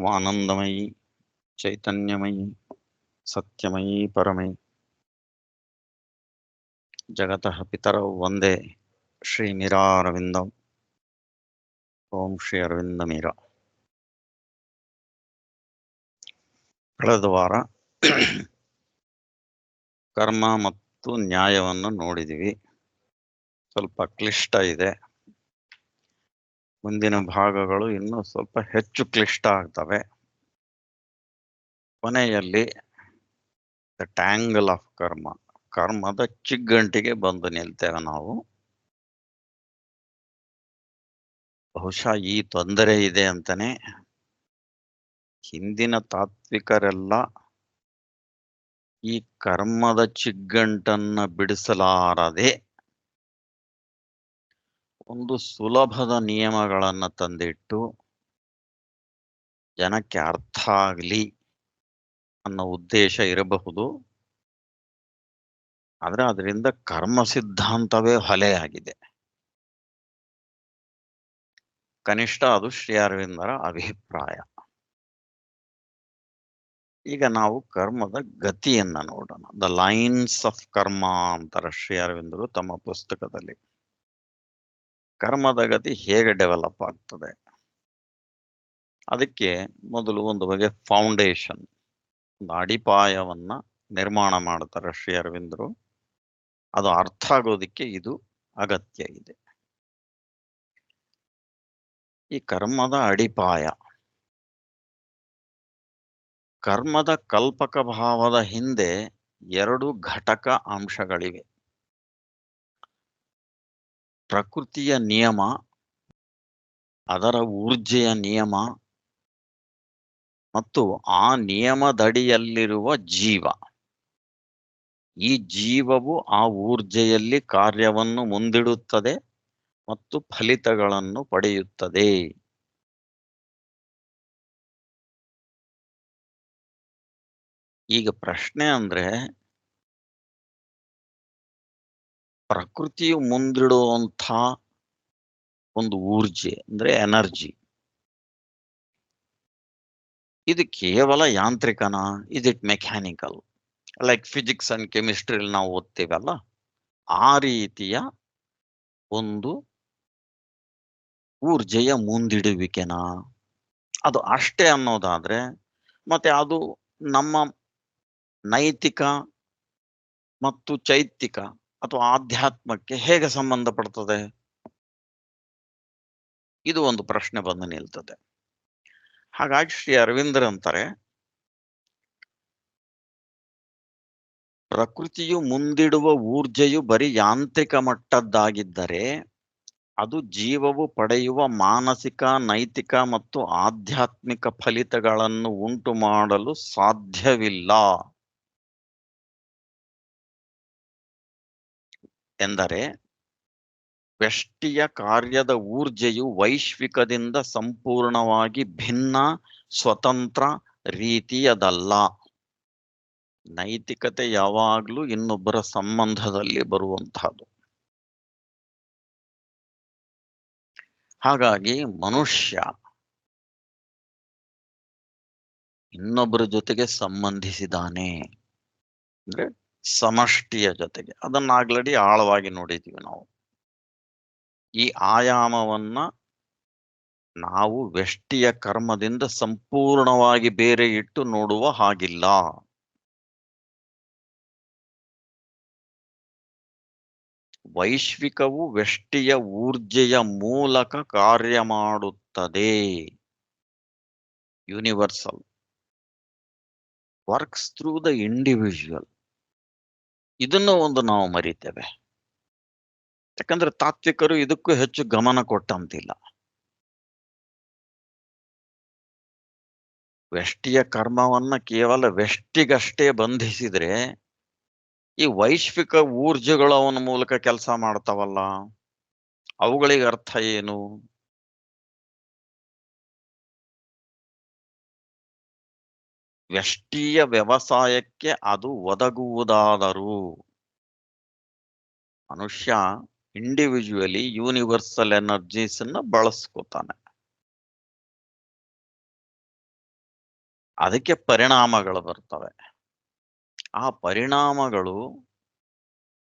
ಆನಂದಮಯಿ ಚೈತನ್ಯಮಯಿ ಸತ್ಯಮಯಿ ಪರಮೈ ಜಗತಃ ಪಿತರೌ ವಂದೇ ಶ್ರೀ ಮೀರಾರವಿಂದಂ. ಓಂ ಶ್ರೀ ಅರವಿಂದ ಮೀರಾ. ಕಳೆದ ವಾರ ಕರ್ಮ ಮತ್ತು ನ್ಯಾಯವನ್ನು ನೋಡಿದಿವಿ. ಸ್ವಲ್ಪ ಕ್ಲಿಷ್ಟ ಇದೆ. ಮುಂದಿನ ಭಾಗಗಳು ಇನ್ನೂ ಸ್ವಲ್ಪ ಹೆಚ್ಚು ಕ್ಲಿಷ್ಟ ಆಗ್ತವೆ. ಕೊನೆಯಲ್ಲಿ ದ ಟ್ಯಾಂಗಲ್ ಆಫ್ ಕರ್ಮ, ಕರ್ಮದ ಚಿಗ್ಗಂಟಿಗೆ ಬಂದು ನಿಲ್ತೇವೆ ನಾವು. ಬಹುಶಃ ಈ ತೊಂದರೆ ಇದೆ ಅಂತಾನೆ ಹಿಂದಿನ ತಾತ್ವಿಕರೆಲ್ಲ ಈ ಕರ್ಮದ ಚಿಗ್ಗಂಟನ್ನ ಬಿಡಿಸಲಾರದೆ ಒಂದು ಸುಲಭದ ನಿಯಮಗಳನ್ನ ತಂದಿಟ್ಟು ಜನಕ್ಕೆ ಅರ್ಥ ಆಗ್ಲಿ ಅನ್ನೋ ಉದ್ದೇಶ ಇರಬಹುದು. ಆದ್ರೆ ಅದರಿಂದ ಕರ್ಮ ಸಿದ್ಧಾಂತವೇ ಹೊಲೆಯಾಗಿದೆ. ಕನಿಷ್ಠ ಅದು ಶ್ರೀ ಅರವಿಂದರ ಅಭಿಪ್ರಾಯ. ಈಗ ನಾವು ಕರ್ಮದ ಗತಿಯನ್ನ ನೋಡೋಣ. ದ ಲೈನ್ಸ್ ಆಫ್ ಕರ್ಮ ಅಂತಾರೆ ಶ್ರೀ ಅರವಿಂದರು ತಮ್ಮ ಪುಸ್ತಕದಲ್ಲಿ. ಕರ್ಮದ ಗತಿ ಹೇಗೆ ಡೆವಲಪ್ ಆಗ್ತದೆ, ಅದಕ್ಕೆ ಮೊದಲು ಒಂದು ಬಗೆ ಫೌಂಡೇಶನ್, ಒಂದು ಅಡಿಪಾಯವನ್ನ ನಿರ್ಮಾಣ ಮಾಡ್ತಾರೆ ಶ್ರೀ ಅರವಿಂದರು. ಅದು ಅರ್ಥ ಆಗೋದಿಕ್ಕೆ ಇದು ಅಗತ್ಯ ಇದೆ. ಈ ಕರ್ಮದ ಅಡಿಪಾಯ, ಕರ್ಮದ ಕಲ್ಪಕ ಭಾವದ ಹಿಂದೆ ಎರಡು ಘಟಕ ಅಂಶಗಳಿವೆ. ಪ್ರಕೃತಿಯ ನಿಯಮ, ಅದರ ಊರ್ಜೆಯ ನಿಯಮ, ಮತ್ತು ಆ ನಿಯಮದಡಿಯಲ್ಲಿರುವ ಜೀವ. ಈ ಜೀವವು ಆ ಊರ್ಜೆಯಲ್ಲಿ ಕಾರ್ಯವನ್ನು ಮುಂದಿಡುತ್ತದೆ ಮತ್ತು ಫಲಿತಗಳನ್ನು ಪಡೆಯುತ್ತದೆ. ಈಗ ಪ್ರಶ್ನೆ ಅಂದ್ರೆ, ಪ್ರಕೃತಿಯು ಮುಂದಿಡುವಂಥ ಒಂದು ಊರ್ಜೆ ಅಂದ್ರೆ ಎನರ್ಜಿ, ಇದು ಕೇವಲ ಯಾಂತ್ರಿಕನಾ? Is it mechanical? Like physics and ಕೆಮಿಸ್ಟ್ರಿಯಲ್ಲಿ ನಾವು ಓದ್ತೇವಲ್ಲ, ಆ ರೀತಿಯ ಒಂದು ಊರ್ಜೆಯ ಮುಂದಿಡುವಿಕೆನಾ? ಅದು ಅಷ್ಟೇ ಅನ್ನೋದಾದ್ರೆ ಮತ್ತೆ ಅದು ನಮ್ಮ ನೈತಿಕ ಮತ್ತು ಚೈತಿಕ ಅಥವಾ ಆಧ್ಯಾತ್ಮಕ್ಕೆ ಹೇಗೆ ಸಂಬಂಧಪಡ್ತದೆ? ಇದು ಒಂದು ಪ್ರಶ್ನೆ ಬಂದು ನಿಲ್ತದೆ. ಹಾಗಾಗಿ ಶ್ರೀ ಅರವಿಂದರಂತಾರೆ, ಪ್ರಕೃತಿಯು ಮುಂದಿಡುವ ಊರ್ಜೆಯು ಬರೀ ಯಾಂತ್ರಿಕ ಮಟ್ಟದ್ದಾಗಿದ್ದರೆ ಅದು ಜೀವವು ಪಡೆಯುವ ಮಾನಸಿಕ, ನೈತಿಕ ಮತ್ತು ಆಧ್ಯಾತ್ಮಿಕ ಫಲಿತಗಳನ್ನು ಉಂಟು ಮಾಡಲು ಸಾಧ್ಯವಿಲ್ಲ. ಎಂದರೆ ವ್ಯಷ್ಟಿಯ ಕಾರ್ಯದ ಊರ್ಜೆಯು ವೈಶ್ವಿಕದಿಂದ ಸಂಪೂರ್ಣವಾಗಿ ಭಿನ್ನ, ಸ್ವತಂತ್ರ ರೀತಿಯದಲ್ಲ. ನೈತಿಕತೆ ಯಾವಾಗಲೂ ಇನ್ನೊಬ್ಬರ ಸಂಬಂಧದಲ್ಲಿ ಬರುವಂತಹದ್ದು. ಹಾಗಾಗಿ ಮನುಷ್ಯ ಇನ್ನೊಬ್ಬರ ಜೊತೆಗೆ ಸಂಬಂಧಿಸಿದಾನೆ ಅಂದ್ರೆ ಸಮಷ್ಟಿಯ ಜೊತೆಗೆ. ಅದನ್ನ ಆಗ್ಲಡಿ ಆಳವಾಗಿ ನೋಡಿದೀವಿ ನಾವು. ಈ ಆಯಾಮವನ್ನ ನಾವು ವ್ಯಷ್ಟಿಯ ಕರ್ಮದಿಂದ ಸಂಪೂರ್ಣವಾಗಿ ಬೇರೆ ಇಟ್ಟು ನೋಡುವ ಹಾಗಿಲ್ಲ. ವೈಶ್ವಿಕವು ವ್ಯಷ್ಟಿಯ ಊರ್ಜೆಯ ಮೂಲಕ ಕಾರ್ಯ ಮಾಡುತ್ತದೆ. Universal works through the individual. ಇದನ್ನು ಒಂದು ನಾವು ಮರಿತೇವೆ. ಯಾಕಂದ್ರೆ ತಾತ್ವಿಕರು ಇದಕ್ಕೂ ಹೆಚ್ಚು ಗಮನ ಕೊಟ್ಟಂತಿಲ್ಲ. ವ್ಯಷ್ಟಿಯ ಕರ್ಮವನ್ನ ಕೇವಲ ವ್ಯಷ್ಟಿಗಷ್ಟೇ ಬಂಧಿಸಿದ್ರೆ ಈ ವೈಶ್ವಿಕ ಊರ್ಜೆಗಳು ಅವನ ಮೂಲಕ ಕೆಲಸ ಮಾಡ್ತಾವಲ್ಲ, ಅವುಗಳಿಗೆ ಅರ್ಥ ಏನು? ವ್ಯಷ್ಟಿಯ ವ್ಯವಸಾಯಕ್ಕೆ ಅದು ಒದಗುವುದಾದರೂ ಮನುಷ್ಯ ಇಂಡಿವಿಜುವಲಿ ಯೂನಿವರ್ಸಲ್ ಎನರ್ಜೀಸ್ ಅನ್ನ ಬಳಸ್ಕೋತಾನೆ. ಅದಕ್ಕೆ ಪರಿಣಾಮಗಳು ಬರ್ತವೆ. ಆ ಪರಿಣಾಮಗಳು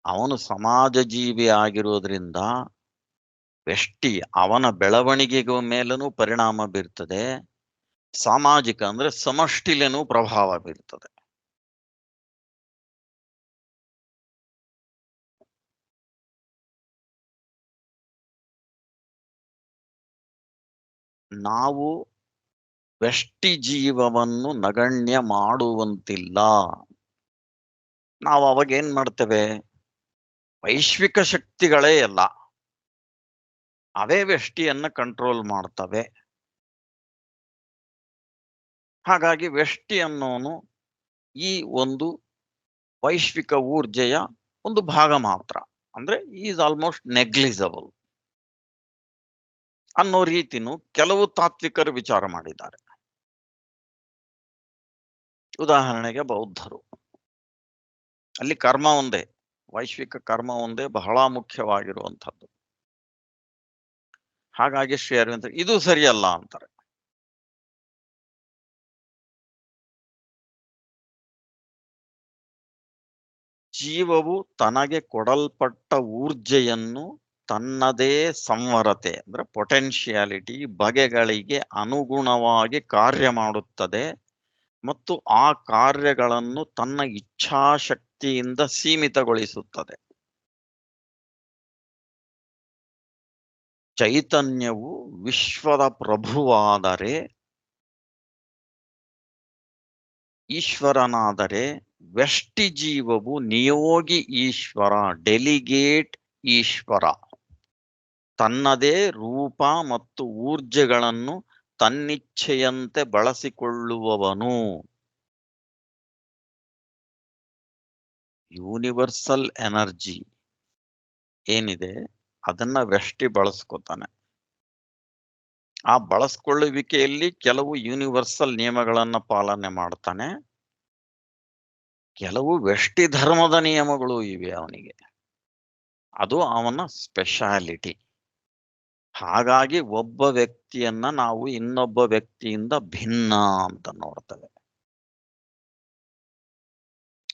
ಅವನು ಸಮಾಜ ಜೀವಿ ಆಗಿರೋದ್ರಿಂದ ವ್ಯಷ್ಟಿ ಅವನ ಬೆಳವಣಿಗೆಗಳ ಮೇಲೂ ಪರಿಣಾಮ ಬೀರ್ತದೆ. ಸಾಮಾಜಿಕ ಅಂದ್ರೆ ಸಮಷ್ಟಿಲೇನೂ ಪ್ರಭಾವ ಬೀರ್ತದೆ. ನಾವು ವ್ಯಷ್ಟಿ ಜೀವವನ್ನು ನಗಣ್ಯ ಮಾಡುವಂತಿಲ್ಲ. ನಾವು ಅವಾಗ ಏನ್ ಮಾಡ್ತೇವೆ, ವೈಶ್ವಿಕ ಶಕ್ತಿಗಳೇ ಎಲ್ಲ ಅವೇ ವ್ಯಷ್ಟಿಯನ್ನ ಕಂಟ್ರೋಲ್ ಮಾಡ್ತವೆ. ಹಾಗಾಗಿ ವ್ಯಷ್ಟಿ ಅನ್ನೋನು ಈ ಒಂದು ವೈಶ್ವಿಕ ಊರ್ಜೆಯ ಒಂದು ಭಾಗ ಮಾತ್ರ, ಅಂದ್ರೆ ಈಸ್ ಆಲ್ಮೋಸ್ಟ್ ನೆಗ್ಲಿಜಬಲ್ ಅನ್ನೋ ರೀತಿನೂ ಕೆಲವು ತಾತ್ವಿಕರು ವಿಚಾರ ಮಾಡಿದ್ದಾರೆ. ಉದಾಹರಣೆಗೆ ಬೌದ್ಧರು, ಅಲ್ಲಿ ಕರ್ಮ ಒಂದೇ, ವೈಶ್ವಿಕ ಕರ್ಮ ಒಂದೇ ಬಹಳ ಮುಖ್ಯವಾಗಿರುವಂಥದ್ದು. ಹಾಗಾಗಿ ಶ್ರೀ ಅರವಿಂದ ಇದು ಸರಿಯಲ್ಲ ಅಂತಾರೆ. ಜೀವವು ತನಗೆ ಕೊಡಲ್ಪಟ್ಟ ಊರ್ಜೆಯನ್ನು ತನ್ನದೇ ಸಂವರತೆ ಅಂದ್ರೆ ಪೊಟೆನ್ಶಿಯಾಲಿಟಿ ಬಗೆಗಳಿಗೆ ಅನುಗುಣವಾಗಿ ಕಾರ್ಯ ಮಾಡುತ್ತದೆ ಮತ್ತು ಆ ಕಾರ್ಯಗಳನ್ನು ತನ್ನ ಇಚ್ಛಾಶಕ್ತಿಯಿಂದ ಸೀಮಿತಗೊಳಿಸುತ್ತದೆ. ಚೈತನ್ಯವು ವಿಶ್ವದ ಪ್ರಭುವಾದರೆ, ಈಶ್ವರನಾದರೆ, ವ್ಯಷ್ಟಿ ಜೀವವು ನಿಯೋಗಿ ಈಶ್ವರ, ಡೆಲಿಗೇಟ್ ಈಶ್ವರ. ತನ್ನದೇ ರೂಪ ಮತ್ತು ಊರ್ಜೆಗಳನ್ನು ತನ್ನಿಚ್ಛೆಯಂತೆ ಬಳಸಿಕೊಳ್ಳುವವನು. ಯೂನಿವರ್ಸಲ್ ಎನರ್ಜಿ ಏನಿದೆ ಅದನ್ನ ವ್ಯಷ್ಟಿ ಬಳಸ್ಕೊತಾನೆ. ಆ ಬಳಸ್ಕೊಳ್ಳುವಿಕೆಯಲ್ಲಿ ಕೆಲವು ಯೂನಿವರ್ಸಲ್ ನಿಯಮಗಳನ್ನ ಪಾಲನೆ ಮಾಡ್ತಾನೆ, ಕೆಲವು ವ್ಯಷ್ಟಿ ಧರ್ಮದ ನಿಯಮಗಳು ಇವೆ ಅವನಿಗೆ. ಅದು ಅವನ ಸ್ಪೆಷಾಲಿಟಿ. ಹಾಗಾಗಿ ಒಬ್ಬ ವ್ಯಕ್ತಿಯನ್ನ ನಾವು ಇನ್ನೊಬ್ಬ ವ್ಯಕ್ತಿಯಿಂದ ಭಿನ್ನ ಅಂತ ನೋಡ್ತೇವೆ.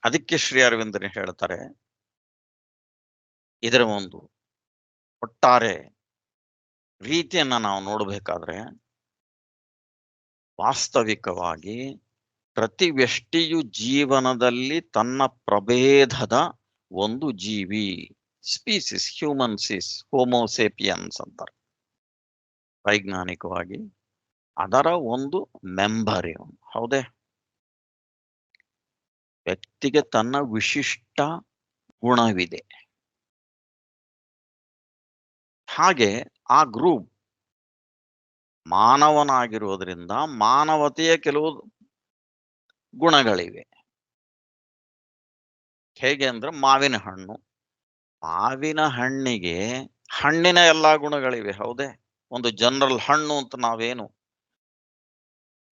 ಅದಕ್ಕೆ ಶ್ರೀ ಅರವಿಂದರು ಹೇಳ್ತಾರೆ, ಇದರ ಒಂದು ಒಟ್ಟಾರೆ ರೀತಿಯನ್ನ ನಾವು ನೋಡಬೇಕಾದ್ರೆ ವಾಸ್ತವಿಕವಾಗಿ ಪ್ರತಿ ವ್ಯಷ್ಟಿಯು ಜೀವನದಲ್ಲಿ ತನ್ನ ಪ್ರಭೇದದ ಒಂದು ಜೀವಿ, ಸ್ಪೀಸಿಸ್, ಹ್ಯೂಮನ್ಸಿಸ್, ಹೋಮೋಸೇಪಿಯನ್ಸ್ ಅಂತಾರೆ ವೈಜ್ಞಾನಿಕವಾಗಿ. ಅದರ ಒಂದು ಮೆಂಬರ್ ಇವನು. ಹೌದೇ? ವ್ಯಕ್ತಿಗೆ ತನ್ನ ವಿಶಿಷ್ಟ ಗುಣವಿದೆ. ಹಾಗೆ ಆ ಗ್ರೂಪ್ ಮಾನವನಾಗಿರೋದ್ರಿಂದ ಮಾನವತೆಯ ಕೆಲವು ಗುಣಗಳಿವೆ. ಹೇಗೆ ಅಂದ್ರೆ ಮಾವಿನ ಹಣ್ಣು, ಮಾವಿನ ಹಣ್ಣಿಗೆ ಹಣ್ಣಿನ ಎಲ್ಲಾ ಗುಣಗಳಿವೆ. ಹೌದೇ? ಒಂದು ಜನರಲ್ ಹಣ್ಣು ಅಂತ ನಾವೇನು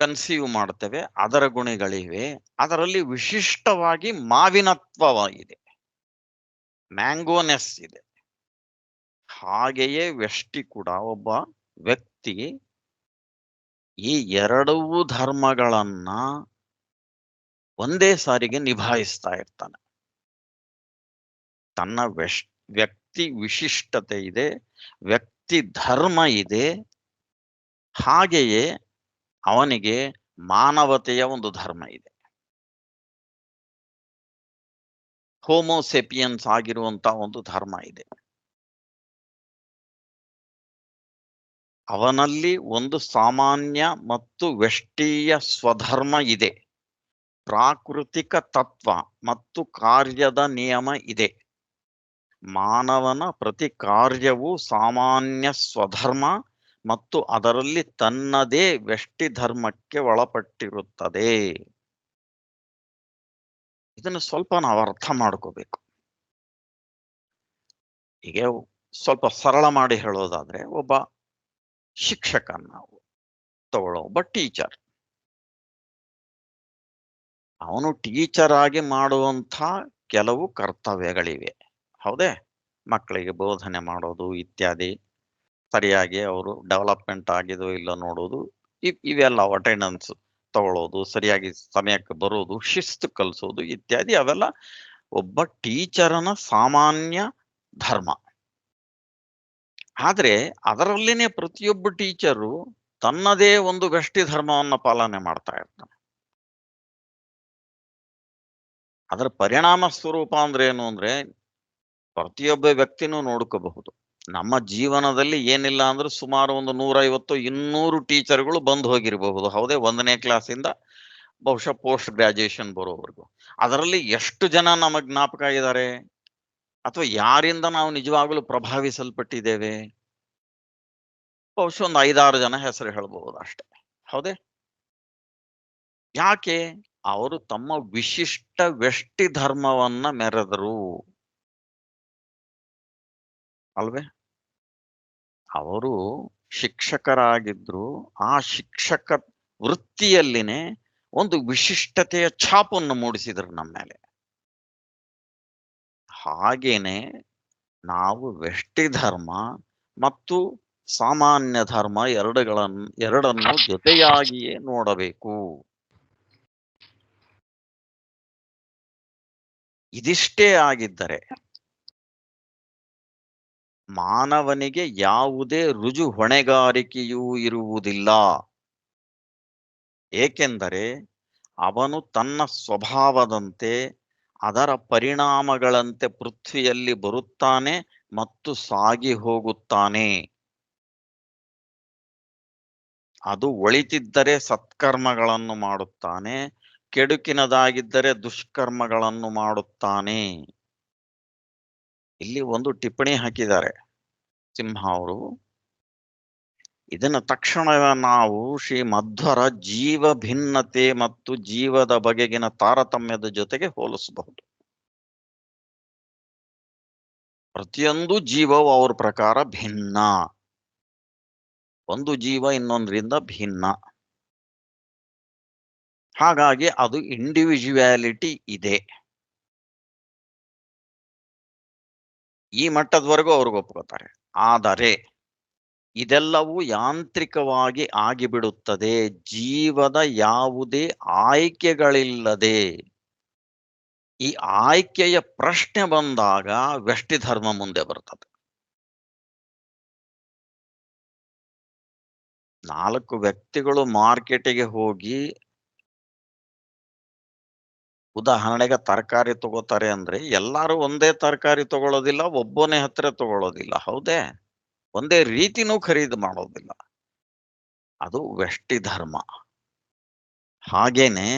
ಕನ್ಸೀವ್ ಮಾಡ್ತೇವೆ ಅದರ ಗುಣಗಳಿವೆ. ಅದರಲ್ಲಿ ವಿಶಿಷ್ಟವಾಗಿ ಮಾವಿನತ್ವ ಇದೆ, ಮ್ಯಾಂಗೋನೆಸ್ ಇದೆ. ಹಾಗೆಯೇ ವ್ಯಷ್ಟಿ ಕೂಡ ಒಬ್ಬ ವ್ಯಕ್ತಿ ಈ ಎರಡೂ ಧರ್ಮಗಳನ್ನ ಒಂದೇ ಸಾರಿಗೆ ನಿಭಾಯಿಸ್ತಾ ಇರ್ತಾನೆ. ತನ್ನ ವ್ಯಕ್ತಿ ವಿಶಿಷ್ಟತೆ ಇದೆ, ವ್ಯಕ್ತಿ ಧರ್ಮ ಇದೆ, ಹಾಗೆಯೇ ಅವನಿಗೆ ಮಾನವತೆಯ ಒಂದು ಧರ್ಮ ಇದೆ. ಹೋಮೋಸೆಪಿಯನ್ಸ್ ಆಗಿರುವಂತ ಒಂದು ಧರ್ಮ ಇದೆ. ಅವನಲ್ಲಿ ಒಂದು ಸಾಮಾನ್ಯ ಮತ್ತು ವ್ಯಷ್ಟೀಯ ಸ್ವಧರ್ಮ ಇದೆ. ಪ್ರಾಕೃತಿಕ ತತ್ವ ಮತ್ತು ಕಾರ್ಯದ ನಿಯಮ ಇದೆ. ಮಾನವನ ಪ್ರತಿ ಕಾರ್ಯವೂ ಸಾಮಾನ್ಯ ಸ್ವಧರ್ಮ ಮತ್ತು ಅದರಲ್ಲಿ ತನ್ನದೇ ವ್ಯಷ್ಟಿ ಧರ್ಮಕ್ಕೆ ಒಳಪಟ್ಟಿರುತ್ತದೆ. ಇದನ್ನು ಸ್ವಲ್ಪ ನಾವು ಅರ್ಥ ಮಾಡ್ಕೋಬೇಕು. ಈಗ ಸ್ವಲ್ಪ ಸರಳ ಮಾಡಿ ಹೇಳೋದಾದ್ರೆ, ಒಬ್ಬ ಶಿಕ್ಷಕ ನಾವು ತಗೊಳ್ಳೋ, ಒಬ್ಬ ಟೀಚರ್, ಅವನು ಟೀಚರ್ ಆಗಿ ಮಾಡುವಂಥ ಕೆಲವು ಕರ್ತವ್ಯಗಳಿವೆ. ಹೌದೇ? ಮಕ್ಕಳಿಗೆ ಬೋಧನೆ ಮಾಡೋದು ಇತ್ಯಾದಿ, ಸರಿಯಾಗಿ ಅವರು ಡೆವಲಪ್ಮೆಂಟ್ ಆಗಿದೋ ಇಲ್ಲ ನೋಡೋದು, ಇವೆಲ್ಲ ಅಟೆಂಡೆನ್ಸ್ ತಗೊಳ್ಳೋದು, ಸರಿಯಾಗಿ ಸಮಯಕ್ಕೆ ಬರೋದು, ಶಿಸ್ತು ಕಲಿಸೋದು ಇತ್ಯಾದಿ ಅವೆಲ್ಲ ಒಬ್ಬ ಟೀಚರನ ಸಾಮಾನ್ಯ ಧರ್ಮ. ಆದ್ರೆ ಅದರಲ್ಲಿನೇ ಪ್ರತಿಯೊಬ್ಬ ಟೀಚರು ತನ್ನದೇ ಒಂದು ವ್ಯಷ್ಟಿ ಧರ್ಮವನ್ನ ಪಾಲನೆ ಮಾಡ್ತಾ ಇರ್ತಾನೆ. ಅದರ ಪರಿಣಾಮ ಸ್ವರೂಪ ಅಂದ್ರೆ ಏನು ಅಂದ್ರೆ ಪ್ರತಿಯೊಬ್ಬ ವ್ಯಕ್ತಿನೂ ನೋಡ್ಕೋಬಹುದು. ನಮ್ಮ ಜೀವನದಲ್ಲಿ ಏನಿಲ್ಲ ಅಂದ್ರೆ ಸುಮಾರು ಒಂದು 150 200 ಟೀಚರ್ಗಳು ಬಂದು ಹೋಗಿರಬಹುದು. ಹೌದೇ, 1ನೇ ಕ್ಲಾಸಿಂದ ಬಹುಶಃ ಪೋಸ್ಟ್ ಗ್ರಾಜುಯೇಷನ್ ಬರೋವರೆಗೂ. ಅದರಲ್ಲಿ ಎಷ್ಟು ಜನ ನಮಗ್ ಜ್ಞಾಪಕ ಇದ್ದಾರೆ, ಅಥವಾ ಯಾರಿಂದ ನಾವು ನಿಜವಾಗಲೂ ಪ್ರಭಾವಿಸಲ್ಪಟ್ಟಿದ್ದೇವೆ? ಬಹುಶಃ ಒಂದು 5-6 ಜನ ಹೆಸರು ಹೇಳ್ಬಹುದು ಅಷ್ಟೇ. ಹೌದೇ? ಯಾಕೆ? ಅವರು ತಮ್ಮ ವಿಶಿಷ್ಟ ವ್ಯಷ್ಟಿ ಧರ್ಮವನ್ನ ಮೆರೆದರು ಅಲ್ವೇ? ಅವರು ಶಿಕ್ಷಕರಾಗಿದ್ರು. ಆ ಶಿಕ್ಷಕ ವೃತ್ತಿಯಲ್ಲಿನೇ ಒಂದು ವಿಶಿಷ್ಟತೆಯ ಛಾಪನ್ನು ಮೂಡಿಸಿದ್ರು ನಮ್ಮ ಮೇಲೆ. ಹಾಗೇನೆ ನಾವು ವ್ಯಷ್ಟಿ ಧರ್ಮ ಮತ್ತು ಸಾಮಾನ್ಯ ಧರ್ಮ ಎರಡನ್ನು ಜೊತೆಯಾಗಿಯೇ ನೋಡಬೇಕು. ಇದಿಷ್ಟೇ ಆಗಿದ್ದರೆ ಮಾನವನಿಗೆ ಯಾವುದೇ ರುಜು ಹೊಣೆಗಾರಿಕೆಯೂ ಇರುವುದಿಲ್ಲ. ಏಕೆಂದರೆ ಅವನು ತನ್ನ ಸ್ವಭಾವದಂತೆ ಅದರ ಪರಿಣಾಮಗಳಂತೆ ಪೃಥ್ವಿಯಲ್ಲಿ ಬರುತ್ತಾನೆ ಮತ್ತು ಸಾಗಿ ಹೋಗುತ್ತಾನೆ. ಅದು ಒಳಿತಿದ್ದರೆ ಸತ್ಕರ್ಮಗಳನ್ನು ಮಾಡುತ್ತಾನೆ, ಕೆಡುಕಿನದಾಗಿದ್ದರೆ ದುಷ್ಕರ್ಮಗಳನ್ನು ಮಾಡುತ್ತಾನೆ. ಇಲ್ಲಿ ಒಂದು ಟಿಪ್ಪಣಿ ಹಾಕಿದ್ದಾರೆ ಸಿಂಹ ಅವರು. ಇದನ್ನ ತಕ್ಷಣ ನಾವು ಶ್ರೀ ಮಧ್ವರ ಜೀವ ಭಿನ್ನತೆ ಮತ್ತು ಜೀವದ ಬಗೆಗಿನ ತಾರತಮ್ಯದ ಜೊತೆಗೆ ಹೋಲಿಸಬಹುದು. ಪ್ರತಿಯೊಂದು ಜೀವವು ಅವ್ರ ಪ್ರಕಾರ ಭಿನ್ನ. ಒಂದು ಜೀವ ಇನ್ನೊಂದರಿಂದ ಭಿನ್ನ. ಹಾಗಾಗಿ ಅದು ಇಂಡಿವಿಜುವಾಲಿಟಿ ಇದೆ. ಈ ಮಟ್ಟದವರೆಗೂ ಅವ್ರಿಗೆ ಒಪ್ಕೋತಾರೆ. ಆದರೆ ಇದೆಲ್ಲವೂ ಯಾಂತ್ರಿಕವಾಗಿ ಆಗಿಬಿಡುತ್ತದೆ ಜೀವದ ಯಾವುದೇ ಆಯ್ಕೆಗಳಿಲ್ಲದೆ. ಈ ಆಯ್ಕೆಯ ಪ್ರಶ್ನೆ ಬಂದಾಗ ವ್ಯಷ್ಟಿ ಧರ್ಮ ಮುಂದೆ ಬರ್ತದೆ. 4 ವ್ಯಕ್ತಿಗಳು ಮಾರ್ಕೆಟಿಗೆ ಹೋಗಿ ಉದಾಹರಣೆಗೆ ತರಕಾರಿ ತಗೋತಾರೆ ಅಂದ್ರೆ ಎಲ್ಲರೂ ಒಂದೇ ತರಕಾರಿ ತಗೊಳ್ಳೋದಿಲ್ಲ, ಒಬ್ಬನೇ ಹತ್ರ ತಗೊಳ್ಳೋದಿಲ್ಲ. ಹೌದೇ? ಒಂದೇ ರೀತಿನೂ ಖರೀದಿ ಮಾಡೋದಿಲ್ಲ. ಅದು ವ್ಯಷ್ಟಿ ಧರ್ಮ. ಹಾಗೇನೆ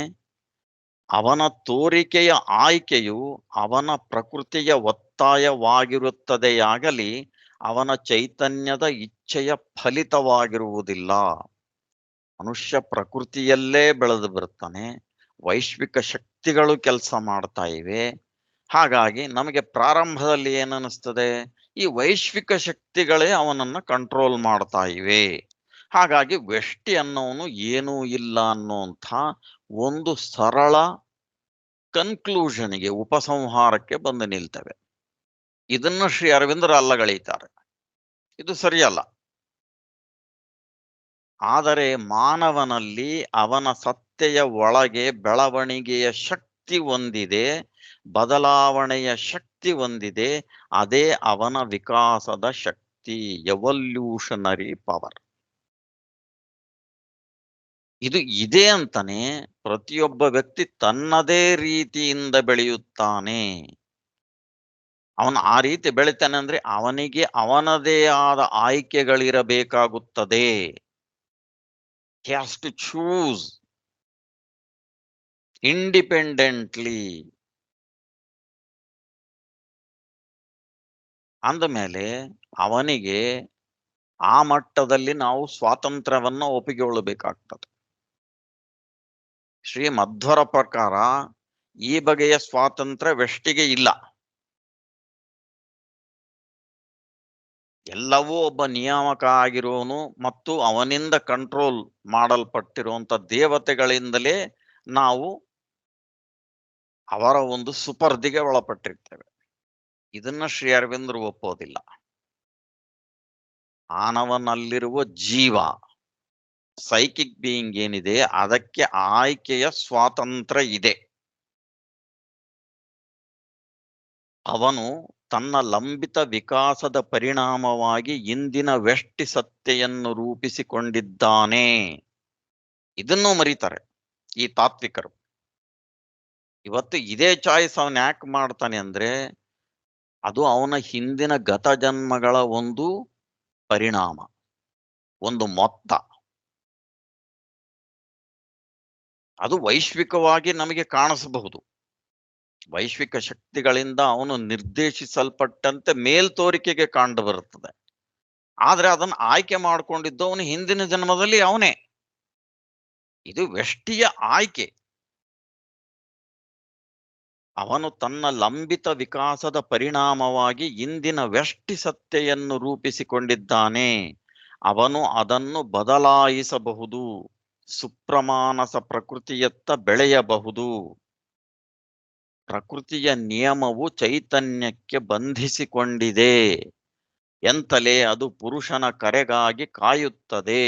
ಅವನ ತೋರಿಕೆಯ ಆಯ್ಕೆಯು ಅವನ ಪ್ರಕೃತಿಯ ಒತ್ತಾಯವಾಗಿರುತ್ತದೆಯಾಗಲಿ ಅವನ ಚೈತನ್ಯದ ಇಚ್ಛೆಯ ಫಲಿತವಾಗಿರುವುದಿಲ್ಲ. ಮನುಷ್ಯ ಪ್ರಕೃತಿಯಲ್ಲೇ ಬೆಳೆದು ಬರ್ತಾನೆ. ವೈಶ್ವಿಕ ಶಕ್ತಿಗಳು ಕೆಲಸ ಮಾಡ್ತಾ ಇವೆ. ಹಾಗಾಗಿ ನಮಗೆ ಪ್ರಾರಂಭದಲ್ಲಿ ಏನನ್ನಿಸ್ತದೆ, ಈ ವೈಶ್ವಿಕ ಶಕ್ತಿಗಳೇ ಅವನನ್ನ ಕಂಟ್ರೋಲ್ ಮಾಡ್ತಾ ಇವೆ. ಹಾಗಾಗಿ ವ್ಯಷ್ಟಿ ಅನ್ನೋನು ಏನೂ ಇಲ್ಲ ಅನ್ನೋಂಥ ಒಂದು ಸರಳ ಕನ್ಕ್ಲೂಷನ್ಗೆ, ಉಪಸಂಹಾರಕ್ಕೆ ಬಂದು ನಿಲ್ತವೆ. ಇದನ್ನು ಶ್ರೀ ಅರವಿಂದರು ಅಲ್ಲಗಳೆಯುತ್ತಾರೆ. ಇದು ಸರಿಯಲ್ಲ. ಆದರೆ ಮಾನವನಲ್ಲಿ ಅವನ ಸತ್ತೆಯ ಒಳಗೆ ಬೆಳವಣಿಗೆಯ ಶಕ್ತಿ ಹೊಂದಿದೆ, ಬದಲಾವಣೆಯ ಶಕ್ತಿ ಹೊಂದಿದೆ. ಅದೇ ಅವನ ವಿಕಾಸದ ಶಕ್ತಿ, ಎವಲ್ಯೂಷನರಿ ಪವರ್. ಇದು ಇದೆ ಅಂತಾನೆ ಪ್ರತಿಯೊಬ್ಬ ವ್ಯಕ್ತಿ ತನ್ನದೇ ರೀತಿಯಿಂದ ಬೆಳೆಯುತ್ತಾನೆ. ಅವನು ಆ ರೀತಿ ಬೆಳಿತಾನೆ ಅಂದ್ರೆ ಅವನಿಗೆ ಅವನದೇ ಆದ ಆಯ್ಕೆಗಳಿರಬೇಕಾಗುತ್ತದೆ. He has to choose independently. ಅಂದಮೇಲೆ ಅವನಿಗೆ ಆ ಮಟ್ಟದಲ್ಲಿ ನಾವು ಸ್ವಾತಂತ್ರ್ಯವನ್ನ ಒಪ್ಪಿಕೊಳ್ಳಬೇಕಾಗ್ತದೆ. ಶ್ರೀ ಮಧ್ವರ ಪ್ರಕಾರ ಈ ಬಗೆಯ ಸ್ವಾತಂತ್ರ್ಯ ವ್ಯಷ್ಟಿಗೆ ಇಲ್ಲ. ಎಲ್ಲವೂ ಒಬ್ಬ ನಿಯಾಮಕ ಆಗಿರೋನು ಮತ್ತು ಅವನಿಂದ ಕಂಟ್ರೋಲ್ ಮಾಡಲ್ಪಟ್ಟಿರುವಂತ ದೇವತೆಗಳಿಂದಲೇ ನಾವು ಅವರ ಒಂದು ಸುಪರ್ದಿಗೆ ಒಳಪಟ್ಟಿರ್ತೇವೆ. ಇದನ್ನ ಶ್ರೀ ಅರವಿಂದರು ಒಪ್ಪೋದಿಲ್ಲ. ಮಾನವನಲ್ಲಿರುವ ಜೀವ ಸೈಕಿಕ್ ಬೀಯಿಂಗ್ ಏನಿದೆ ಅದಕ್ಕೆ ಆಯ್ಕೆಯ ಸ್ವಾತಂತ್ರ್ಯ ಇದೆ. ಅವನು ತನ್ನ ಲಂಬಿತ ವಿಕಾಸದ ಪರಿಣಾಮವಾಗಿ ಇಂದಿನ ವ್ಯಷ್ಟಿ ಸತ್ತೆಯನ್ನು ರೂಪಿಸಿಕೊಂಡಿದ್ದಾನೆ. ಇದನ್ನು ಮರೀತಾರೆ ಈ ತಾತ್ವಿಕರು. ಇವತ್ತು ಇದೇ ಚಾಯ್ಸ್ ಅವನ್ ಯಾಕೆ ಮಾಡ್ತಾನೆ ಅಂದ್ರೆ ಅದು ಅವನ ಹಿಂದಿನ ಗತ ಜನ್ಮಗಳ ಒಂದು ಪರಿಣಾಮ, ಒಂದು ಮೊತ್ತ. ಅದು ವೈಶ್ವಿಕವಾಗಿ ನಮಗೆ ಕಾಣಿಸಬಹುದು. ವೈಶ್ವಿಕ ಶಕ್ತಿಗಳಿಂದ ಅವನು ನಿರ್ದೇಶಿಸಲ್ಪಟ್ಟಂತೆ ಮೇಲ್ತೋರಿಕೆಗೆ ಕಂಡು ಬರುತ್ತದೆ. ಆದ್ರೆ ಅದನ್ನು ಆಯ್ಕೆ ಮಾಡಿಕೊಂಡಿದ್ದು ಅವನು ಹಿಂದಿನ ಜನ್ಮದಲ್ಲಿ ಅವನೇ. ಇದು ವ್ಯಷ್ಟಿಯ ಆಯ್ಕೆ. ಅವನು ತನ್ನ ಲಂಬಿತ ವಿಕಾಸದ ಪರಿಣಾಮವಾಗಿ ಇಂದಿನ ವ್ಯಷ್ಟಿ ಸತ್ತೆಯನ್ನು ರೂಪಿಸಿಕೊಂಡಿದ್ದಾನೆ. ಅವನು ಅದನ್ನು ಬದಲಾಯಿಸಬಹುದು, ಸುಪ್ರಮಾನಸ ಪ್ರಕೃತಿಯತ್ತ ಬೆಳೆಯಬಹುದು. ಪ್ರಕೃತಿಯ ನಿಯಮವು ಚೈತನ್ಯಕ್ಕೆ ಬಂಧಿಸಿಕೊಂಡಿದೆ ಎಂತಲೇ ಅದು ಪುರುಷನ ಕರೆಗಾಗಿ ಕಾಯುತ್ತದೆ.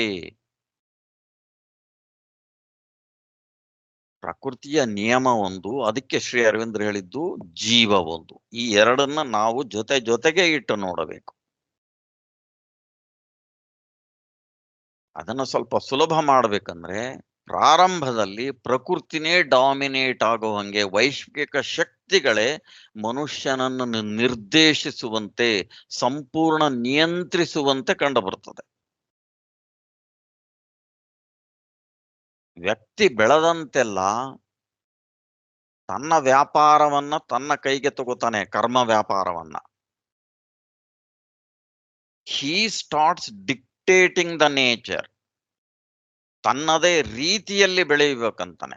ಪ್ರಕೃತಿಯ ನಿಯಮ ಒಂದು, ಅದಕ್ಕೆ ಶ್ರೀ ಅರವಿಂದ್ರ ಹೇಳಿದ್ದು ಜೀವ ಒಂದು. ಈ ಎರಡನ್ನ ನಾವು ಜೊತೆಗೆ ಇಟ್ಟು ನೋಡಬೇಕು. ಅದನ್ನು ಸ್ವಲ್ಪ ಸುಲಭ ಮಾಡ್ಬೇಕಂದ್ರೆ ಪ್ರಾರಂಭದಲ್ಲಿ ಪ್ರಕೃತಿನೇ ಡಾಮಿನೇಟ್ ಆಗುವಂಗೆ ವೈಶ್ವಿಕ ಶಕ್ತಿಗಳೇ ಮನುಷ್ಯನನ್ನು ನಿರ್ದೇಶಿಸುವಂತೆ, ಸಂಪೂರ್ಣ ನಿಯಂತ್ರಿಸುವಂತೆ ಕಂಡು ಬರ್ತದೆ. ವ್ಯಕ್ತಿ ಬೆಳೆದಂತೆಲ್ಲ ತನ್ನ ವ್ಯಾಪಾರವನ್ನ ತನ್ನ ಕೈಗೆ ತಗೋತಾನೆ, ಕರ್ಮ ವ್ಯಾಪಾರವನ್ನ. ಹೀ ಸ್ಟಾರ್ಟ್ಸ್ ಡಿಕ್ಟೇಟಿಂಗ್ ದ ನೇಚರ್. ತನ್ನದೇ ರೀತಿಯಲ್ಲಿ ಬೆಳೆಯಬೇಕಂತಾನೆ.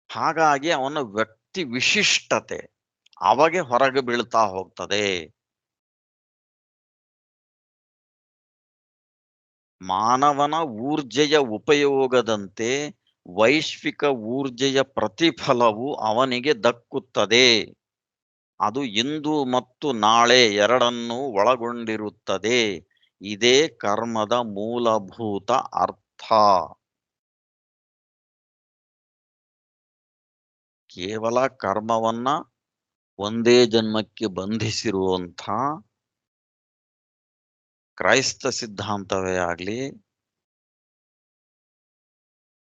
ಹಾಗಾಗಿ ಅವನ ವ್ಯಕ್ತಿ ವಿಶಿಷ್ಟತೆ ಅವಾಗೆ ಹೊರಗೆ ಬೀಳ್ತಾ ಹೋಗ್ತದೆ. ಮಾನವನ ಊರ್ಜೆಯ ಉಪಯೋಗದಂತೆ ವೈಶ್ವಿಕ ಊರ್ಜೆಯ ಪ್ರತಿಫಲವು ಅವನಿಗೆ ದಕ್ಕುತ್ತದೆ. ಅದು ಇಂದು ಮತ್ತು ನಾಳೆ ಎರಡನ್ನೂ ಒಳಗೊಂಡಿರುತ್ತದೆ. ಇದೇ ಕರ್ಮದ ಮೂಲಭೂತ ಅರ್ಥ. ಕೇವಲ ಕರ್ಮವನ್ನ ಒಂದೇ ಜನ್ಮಕ್ಕೆ ಬಂಧಿಸಿರುವಂಥ ಕ್ರೈಸ್ತ ಸಿದ್ಧಾಂತವೇ ಆಗಲಿ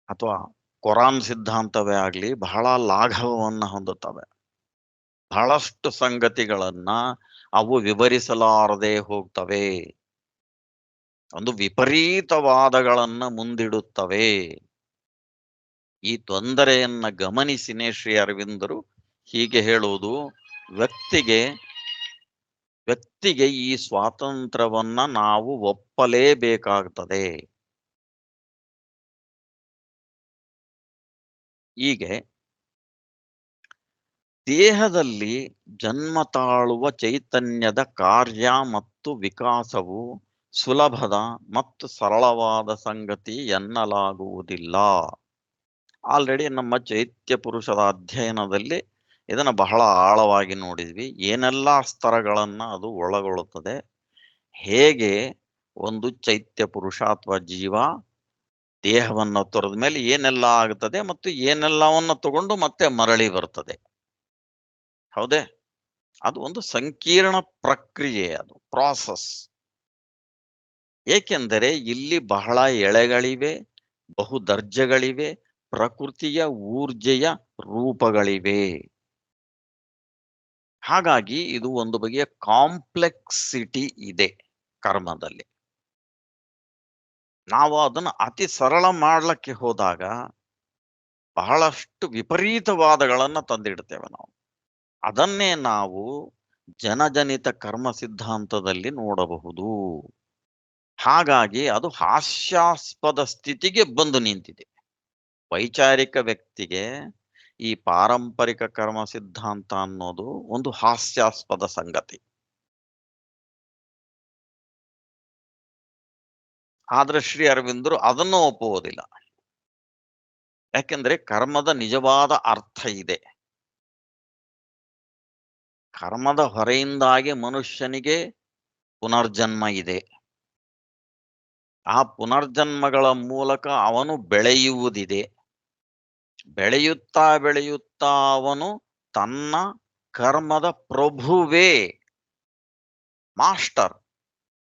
ಅಥವಾ ಕುರಾನ್ ಸಿದ್ಧಾಂತವೇ ಆಗಲಿ ಬಹಳ ಲಾಘವವನ್ನು ಹೊಂದುತ್ತವೆ. ಬಹಳಷ್ಟು ಸಂಗತಿಗಳನ್ನ ಅವು ವಿವರಿಸಲಾರದೆ ಹೋಗ್ತವೆ. ಒಂದು ವಿಪರೀತವಾದಗಳನ್ನ ಮುಂದಿಡುತ್ತವೆ. ಈ ತೊಂದರೆಯನ್ನ ಗಮನಿಸಿನೇ ಶ್ರೀ ಅರವಿಂದರು ಹೀಗೆ ಹೇಳುವುದು, ವ್ಯಕ್ತಿಗೆ ಈ ಸ್ವಾತಂತ್ರ್ಯವನ್ನ ನಾವು ಒಪ್ಪಲೇಬೇಕಾಗ್ತದೆ. ಹೀಗೆ ದೇಹದಲ್ಲಿ ಜನ್ಮ ತಾಳುವ ಚೈತನ್ಯದ ಕಾರ್ಯ ಮತ್ತು ವಿಕಾಸವು ಸುಲಭದ ಮತ್ತು ಸರಳವಾದ ಸಂಗತಿ ಎನ್ನಲಾಗುವುದಿಲ್ಲ. ಆಲ್ರೆಡಿ ನಮ್ಮ ಚೈತ್ಯ ಪುರುಷದ ಅಧ್ಯಯನದಲ್ಲಿ ಇದನ್ನು ಬಹಳ ಆಳವಾಗಿ ನೋಡಿದ್ವಿ. ಏನೆಲ್ಲ ಸ್ತರಗಳನ್ನ ಅದು ಒಳಗೊಳ್ಳುತ್ತದೆ, ಹೇಗೆ ಒಂದು ಚೈತ್ಯ ಪುರುಷ ಅಥವಾ ಜೀವ ದೇಹವನ್ನು ತೊರೆದ ಮೇಲೆ ಏನೆಲ್ಲ ಆಗುತ್ತದೆ ಮತ್ತು ಏನೆಲ್ಲವನ್ನು ತಗೊಂಡು ಮತ್ತೆ ಮರಳಿ ಬರ್ತದೆ. ಹೌದೇ? ಅದು ಒಂದು ಸಂಕೀರ್ಣ ಪ್ರಕ್ರಿಯೆ, ಅದು ಪ್ರಾಸೆಸ್. ಏಕೆಂದರೆ ಇಲ್ಲಿ ಬಹಳ ಎಳೆಗಳಿವೆ, ಬಹು ದರ್ಜೆಗಳಿವೆ, ಪ್ರಕೃತಿಯ ಊರ್ಜೆಯ ರೂಪಗಳಿವೆ. ಹಾಗಾಗಿ ಇದು ಒಂದು ಬಗೆಯ ಕಾಂಪ್ಲೆಕ್ಸಿಟಿ ಇದೆ ಕರ್ಮದಲ್ಲಿ. ನಾವು ಅದನ್ನು ಅತಿ ಸರಳ ಮಾಡ್ಲಿಕ್ಕೆ ಹೋದಾಗ ಬಹಳಷ್ಟು ವಿಪರೀತವಾದಗಳನ್ನ ತಂದಿಡ್ತೇವೆ ನಾವು. ಅದನ್ನೇ ನಾವು ಜನಜನಿತ ಕರ್ಮ ಸಿದ್ಧಾಂತದಲ್ಲಿ ನೋಡಬಹುದು. ಹಾಗಾಗಿ ಅದು ಹಾಸ್ಯಾಸ್ಪದ ಸ್ಥಿತಿಗೆ ಬಂದು ನಿಂತಿದೆ. ವೈಚಾರಿಕ ವ್ಯಕ್ತಿಗೆ ಈ ಪಾರಂಪರಿಕ ಕರ್ಮ ಸಿದ್ಧಾಂತ ಅನ್ನೋದು ಒಂದು ಹಾಸ್ಯಾಸ್ಪದ ಸಂಗತಿ. ಆದ್ರೆ ಶ್ರೀ ಅರವಿಂದರು ಅದನ್ನು ಒಪ್ಪುವುದಿಲ್ಲ. ಯಾಕೆಂದ್ರೆ ಕರ್ಮದ ನಿಜವಾದ ಅರ್ಥ ಇದೆ. ಕರ್ಮದ ಹೊರೆಯಿಂದಾಗಿ ಮನುಷ್ಯನಿಗೆ ಪುನರ್ಜನ್ಮ ಇದೆ. ಆ ಪುನರ್ಜನ್ಮಗಳ ಮೂಲಕ ಅವನು ಬೆಳೆಯುವುದಿದೆ. ಬೆಳೆಯುತ್ತಾ ಬೆಳೆಯುತ್ತಾ ಅವನು ತನ್ನ ಕರ್ಮದ ಪ್ರಭುವೇ, ಮಾಸ್ಟರ್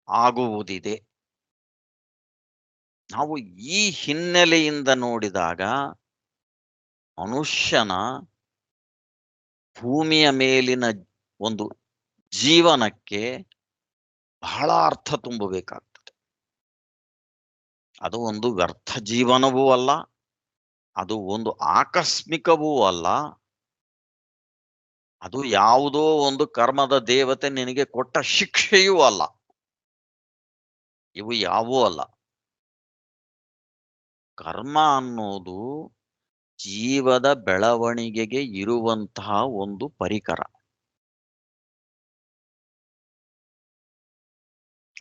ಆಗುವುದಿದೆ. ನಾವು ಈ ಹಿನ್ನೆಲೆಯಿಂದ ನೋಡಿದಾಗ ಮನುಷ್ಯನ ಭೂಮಿಯ ಮೇಲಿನ ಒಂದು ಜೀವನಕ್ಕೆ ಬಹಳ ಅರ್ಥ ತುಂಬಬೇಕಾಗ್ತದೆ. ಅದು ಒಂದು ವ್ಯರ್ಥ ಜೀವನವೂ ಅಲ್ಲ, ಅದು ಒಂದು ಆಕಸ್ಮಿಕವೂ ಅಲ್ಲ, ಅದು ಯಾವುದೋ ಒಂದು ಕರ್ಮದ ದೇವತೆ ನಿನಗೆ ಕೊಟ್ಟ ಶಿಕ್ಷೆಯೂ ಅಲ್ಲ. ಇವು ಯಾವೂ ಅಲ್ಲ. ಕರ್ಮ ಅನ್ನೋದು ಜೀವದ ಬೆಳವಣಿಗೆಗೆ ಇರುವಂತಹ ಒಂದು ಪರಿಕರ.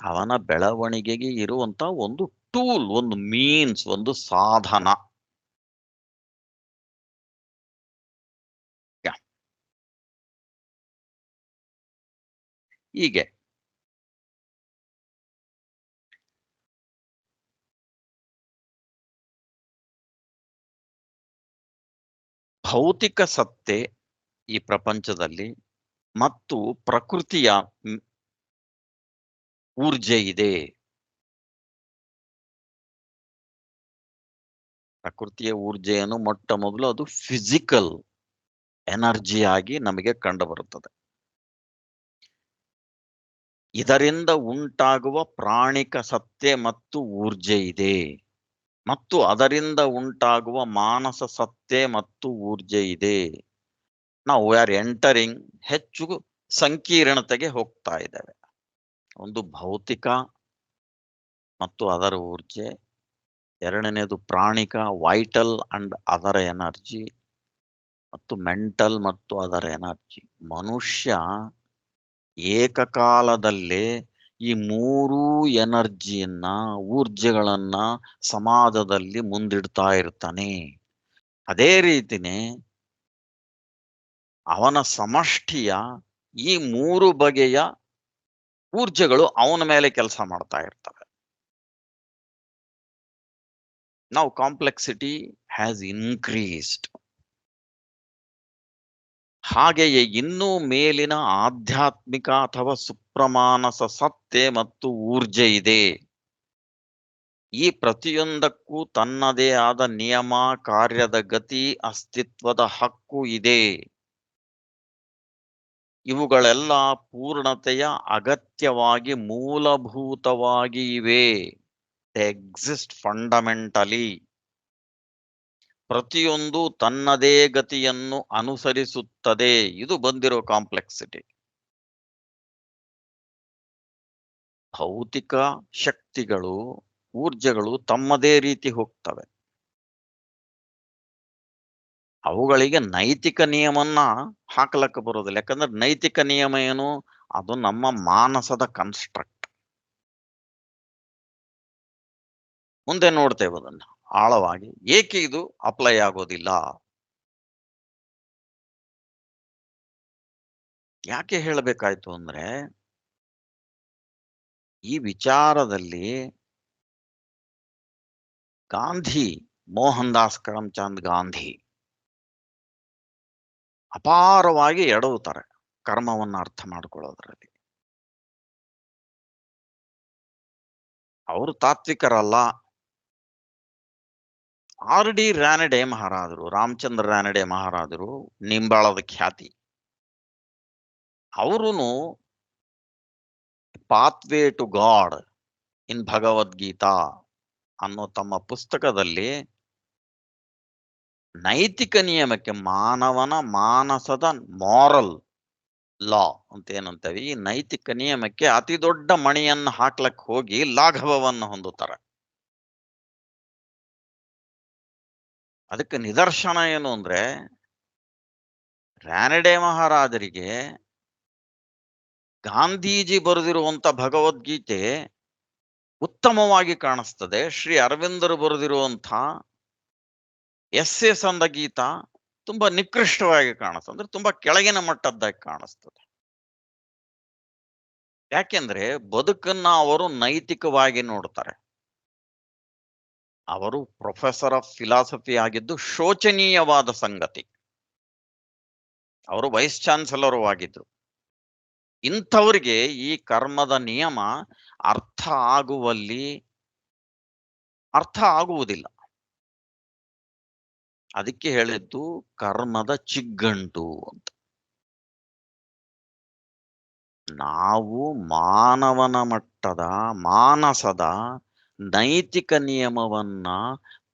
ಅವನ ಬೆಳವಣಿಗೆಗೆ ಇರುವಂತಹ ಒಂದು ಟೂಲ್, ಒಂದು ಮೀನ್ಸ್, ಒಂದು ಸಾಧನ. ಹೀಗೆ ಭೌತಿಕ ಸತ್ತೆ ಈ ಪ್ರಪಂಚದಲ್ಲಿ ಮತ್ತು ಪ್ರಕೃತಿಯ ಊರ್ಜೆ ಇದೆ. ಪ್ರಕೃತಿಯ ಊರ್ಜೆಯನ್ನು ಮೊಟ್ಟ ಮೊದಲು ಅದು ಫಿಸಿಕಲ್ ಎನರ್ಜಿ ಆಗಿ ನಮಗೆ ಕಂಡು ಬರುತ್ತದೆ. ಇದರಿಂದ ಉಂಟಾಗುವ ಪ್ರಾಣಿಕ ಸತ್ತೆ ಮತ್ತು ಊರ್ಜೆ ಇದೆ, ಮತ್ತು ಅದರಿಂದ ಉಂಟಾಗುವ ಮಾನಸ ಸತ್ತೆ ಮತ್ತು ಊರ್ಜೆ ಇದೆ. ನಾವು ಆರ್ ಎಂಟರಿಂಗ್ ಹೆಚ್ಚು ಸಂಕೀರ್ಣತೆಗೆ ಹೋಗ್ತಾ ಇದ್ದೇವೆ. ಒಂದು ಭೌತಿಕ ಮತ್ತು ಅದರ ಊರ್ಜೆ, ಎರಡನೇದು ಪ್ರಾಣಿಕ, ವೈಟಲ್ ಅಂಡ್ ಅದರ ಎನರ್ಜಿ, ಮತ್ತು ಮೆಂಟಲ್ ಮತ್ತು ಅದರ ಎನರ್ಜಿ. ಮನುಷ್ಯ ಏಕಕಾಲದಲ್ಲೇ ಈ ಮೂರೂ ಎನರ್ಜಿಯನ್ನ, ಊರ್ಜೆಗಳನ್ನ ಸಮಾಜದಲ್ಲಿ ಮುಂದಿಡ್ತಾ ಇರ್ತಾನೆ. ಅದೇ ರೀತಿನೇ ಅವನ ಸಮಷ್ಟಿಯ ಈ ಮೂರು ಬಗೆಯ ಊರ್ಜೆಗಳು ಅವನ ಮೇಲೆ ಕೆಲಸ ಮಾಡ್ತಾ ಇರ್ತವೆ. ನಾವು ಕಾಂಪ್ಲೆಕ್ಸಿಟಿ ಹ್ಯಾಸ್ ಇನ್ಕ್ರೀಸ್ಡ್. ಹಾಗೆಯೇ ಇನ್ನೂ ಮೇಲಿನ ಆಧ್ಯಾತ್ಮಿಕ ಅಥವಾ ಸುಪ್ರಮಾನಸ ಸತ್ತೆ ಮತ್ತು ಊರ್ಜೆ ಇದೆ. ಈ ಪ್ರತಿಯೊಂದಕ್ಕೂ ತನ್ನದೇ ಆದ ನಿಯಮ, ಕಾರ್ಯದ ಗತಿ, ಅಸ್ತಿತ್ವದ ಹಕ್ಕು ಇದೆ. ಇವುಗಳೆಲ್ಲ ಪೂರ್ಣತೆಯ ಅಗತ್ಯವಾಗಿ ಮೂಲಭೂತವಾಗಿ ಇವೆ. They exist fundamentally. ಪ್ರತಿಯೊಂದು ತನ್ನದೇ ಗತಿಯನ್ನು ಅನುಸರಿಸುತ್ತದೆ. ಇದು ಬಂದಿರೋ ಕಾಂಪ್ಲೆಕ್ಸಿಟಿ. ಭೌತಿಕ ಶಕ್ತಿಗಳು, ಊರ್ಜೆಗಳು ತಮ್ಮದೇ ರೀತಿ ಹೋಗ್ತವೆ. ಅವುಗಳಿಗೆ ನೈತಿಕ ನಿಯಮನ್ನ ಹಾಕಲಕ್ಕೆ ಬರೋದಿಲ್ಲ. ಯಾಕಂದ್ರೆ ನೈತಿಕ ನಿಯಮ ಏನು? ಅದು ನಮ್ಮ ಮಾನಸದ ಕನ್ಸ್ಟ್ರಕ್ಟ್. ಮುಂದೆ ನೋಡ್ತೇವೆ ಅದನ್ನ ಆಳವಾಗಿ. ಏಕೆ ಇದು ಅಪ್ಲೈ ಆಗೋದಿಲ್ಲ? ಯಾಕೆ ಹೇಳಬೇಕಾಯ್ತು ಅಂದ್ರೆ, ಈ ವಿಚಾರದಲ್ಲಿ ಗಾಂಧಿ, ಮೋಹನ್ ದಾಸ್ ಕರಮ್ಚಂದ್ ಗಾಂಧಿ ಅಪಾರವಾಗಿ ಎಡವುತ್ತಾರೆ ಕರ್ಮವನ್ನು ಅರ್ಥ ಮಾಡ್ಕೊಳ್ಳೋದ್ರಲ್ಲಿ. ಅವರು ತಾತ್ವಿಕರಲ್ಲ. ಆರ್.ಡಿ. ರಾನಡೆ ಮಹಾರಾಜರು, ರಾಮಚಂದ್ರ ರಾನಡೆ ಮಹಾರಾಜರು, ನಿಂಬಾಳದ ಖ್ಯಾತಿ, ಅವರುನು ಪಾತ್ವೇ ಟು ಗಾಡ್ ಇನ್ ಭಗವದ್ಗೀತಾ ಅನ್ನೋ ತಮ್ಮ ಪುಸ್ತಕದಲ್ಲಿ ನೈತಿಕ ನಿಯಮಕ್ಕೆ, ಮಾನವನ ಮಾನಸದ ಮಾರಲ್ ಲಾ ಅಂತ ಏನಂತೇವೆ, ಈ ನೈತಿಕ ನಿಯಮಕ್ಕೆ ಅತಿ ದೊಡ್ಡ ಮಣಿಯನ್ನು ಹಾಕ್ಲಕ್ ಹೋಗಿ ಲಾಘವವನ್ನು ಹೊಂದುತ್ತಾರೆ. ಅದಕ್ಕೆ ನಿದರ್ಶನ ಏನು ಅಂದ್ರೆ, ರಾನಡೆ ಮಹಾರಾಜರಿಗೆ ಗಾಂಧೀಜಿ ಬರೆದಿರುವಂತ ಭಗವದ್ಗೀತೆ ಉತ್ತಮವಾಗಿ ಕಾಣಿಸ್ತದೆ. ಶ್ರೀ ಅರವಿಂದರು ಬರೆದಿರುವಂಥ ಎಸ್.ಎ. ಸಂದ ಗೀತಾ ತುಂಬಾ ನಿಕೃಷ್ಟವಾಗಿ ಕಾಣಿಸ್ತದೆ, ಅಂದ್ರೆ ತುಂಬಾ ಕೆಳಗಿನ ಮಟ್ಟದ್ದಾಗಿ ಕಾಣಿಸ್ತದೆ. ಯಾಕೆಂದ್ರೆ ಬದುಕನ್ನ ಅವರು ನೈತಿಕವಾಗಿ ನೋಡ್ತಾರೆ. ಅವರು ಪ್ರೊಫೆಸರ್ ಆಫ್ ಫಿಲಾಸಫಿ ಆಗಿದ್ದು ಶೋಚನೀಯವಾದ ಸಂಗತಿ. ಅವರು ವೈಸ್ ಚಾನ್ಸಲರು ಆಗಿದ್ರು. ಇಂಥವ್ರಿಗೆ ಈ ಕರ್ಮದ ನಿಯಮ ಅರ್ಥ ಆಗುವುದಿಲ್ಲ. ಅದಕ್ಕೆ ಹೇಳಿದ್ದು ಕರ್ಮದ ಚಿಗ್ಗಂಟು ಅಂತ. ನಾವು ಮಾನವನ ಮಟ್ಟದ ಮಾನಸದ ನೈತಿಕ ನಿಯಮವನ್ನ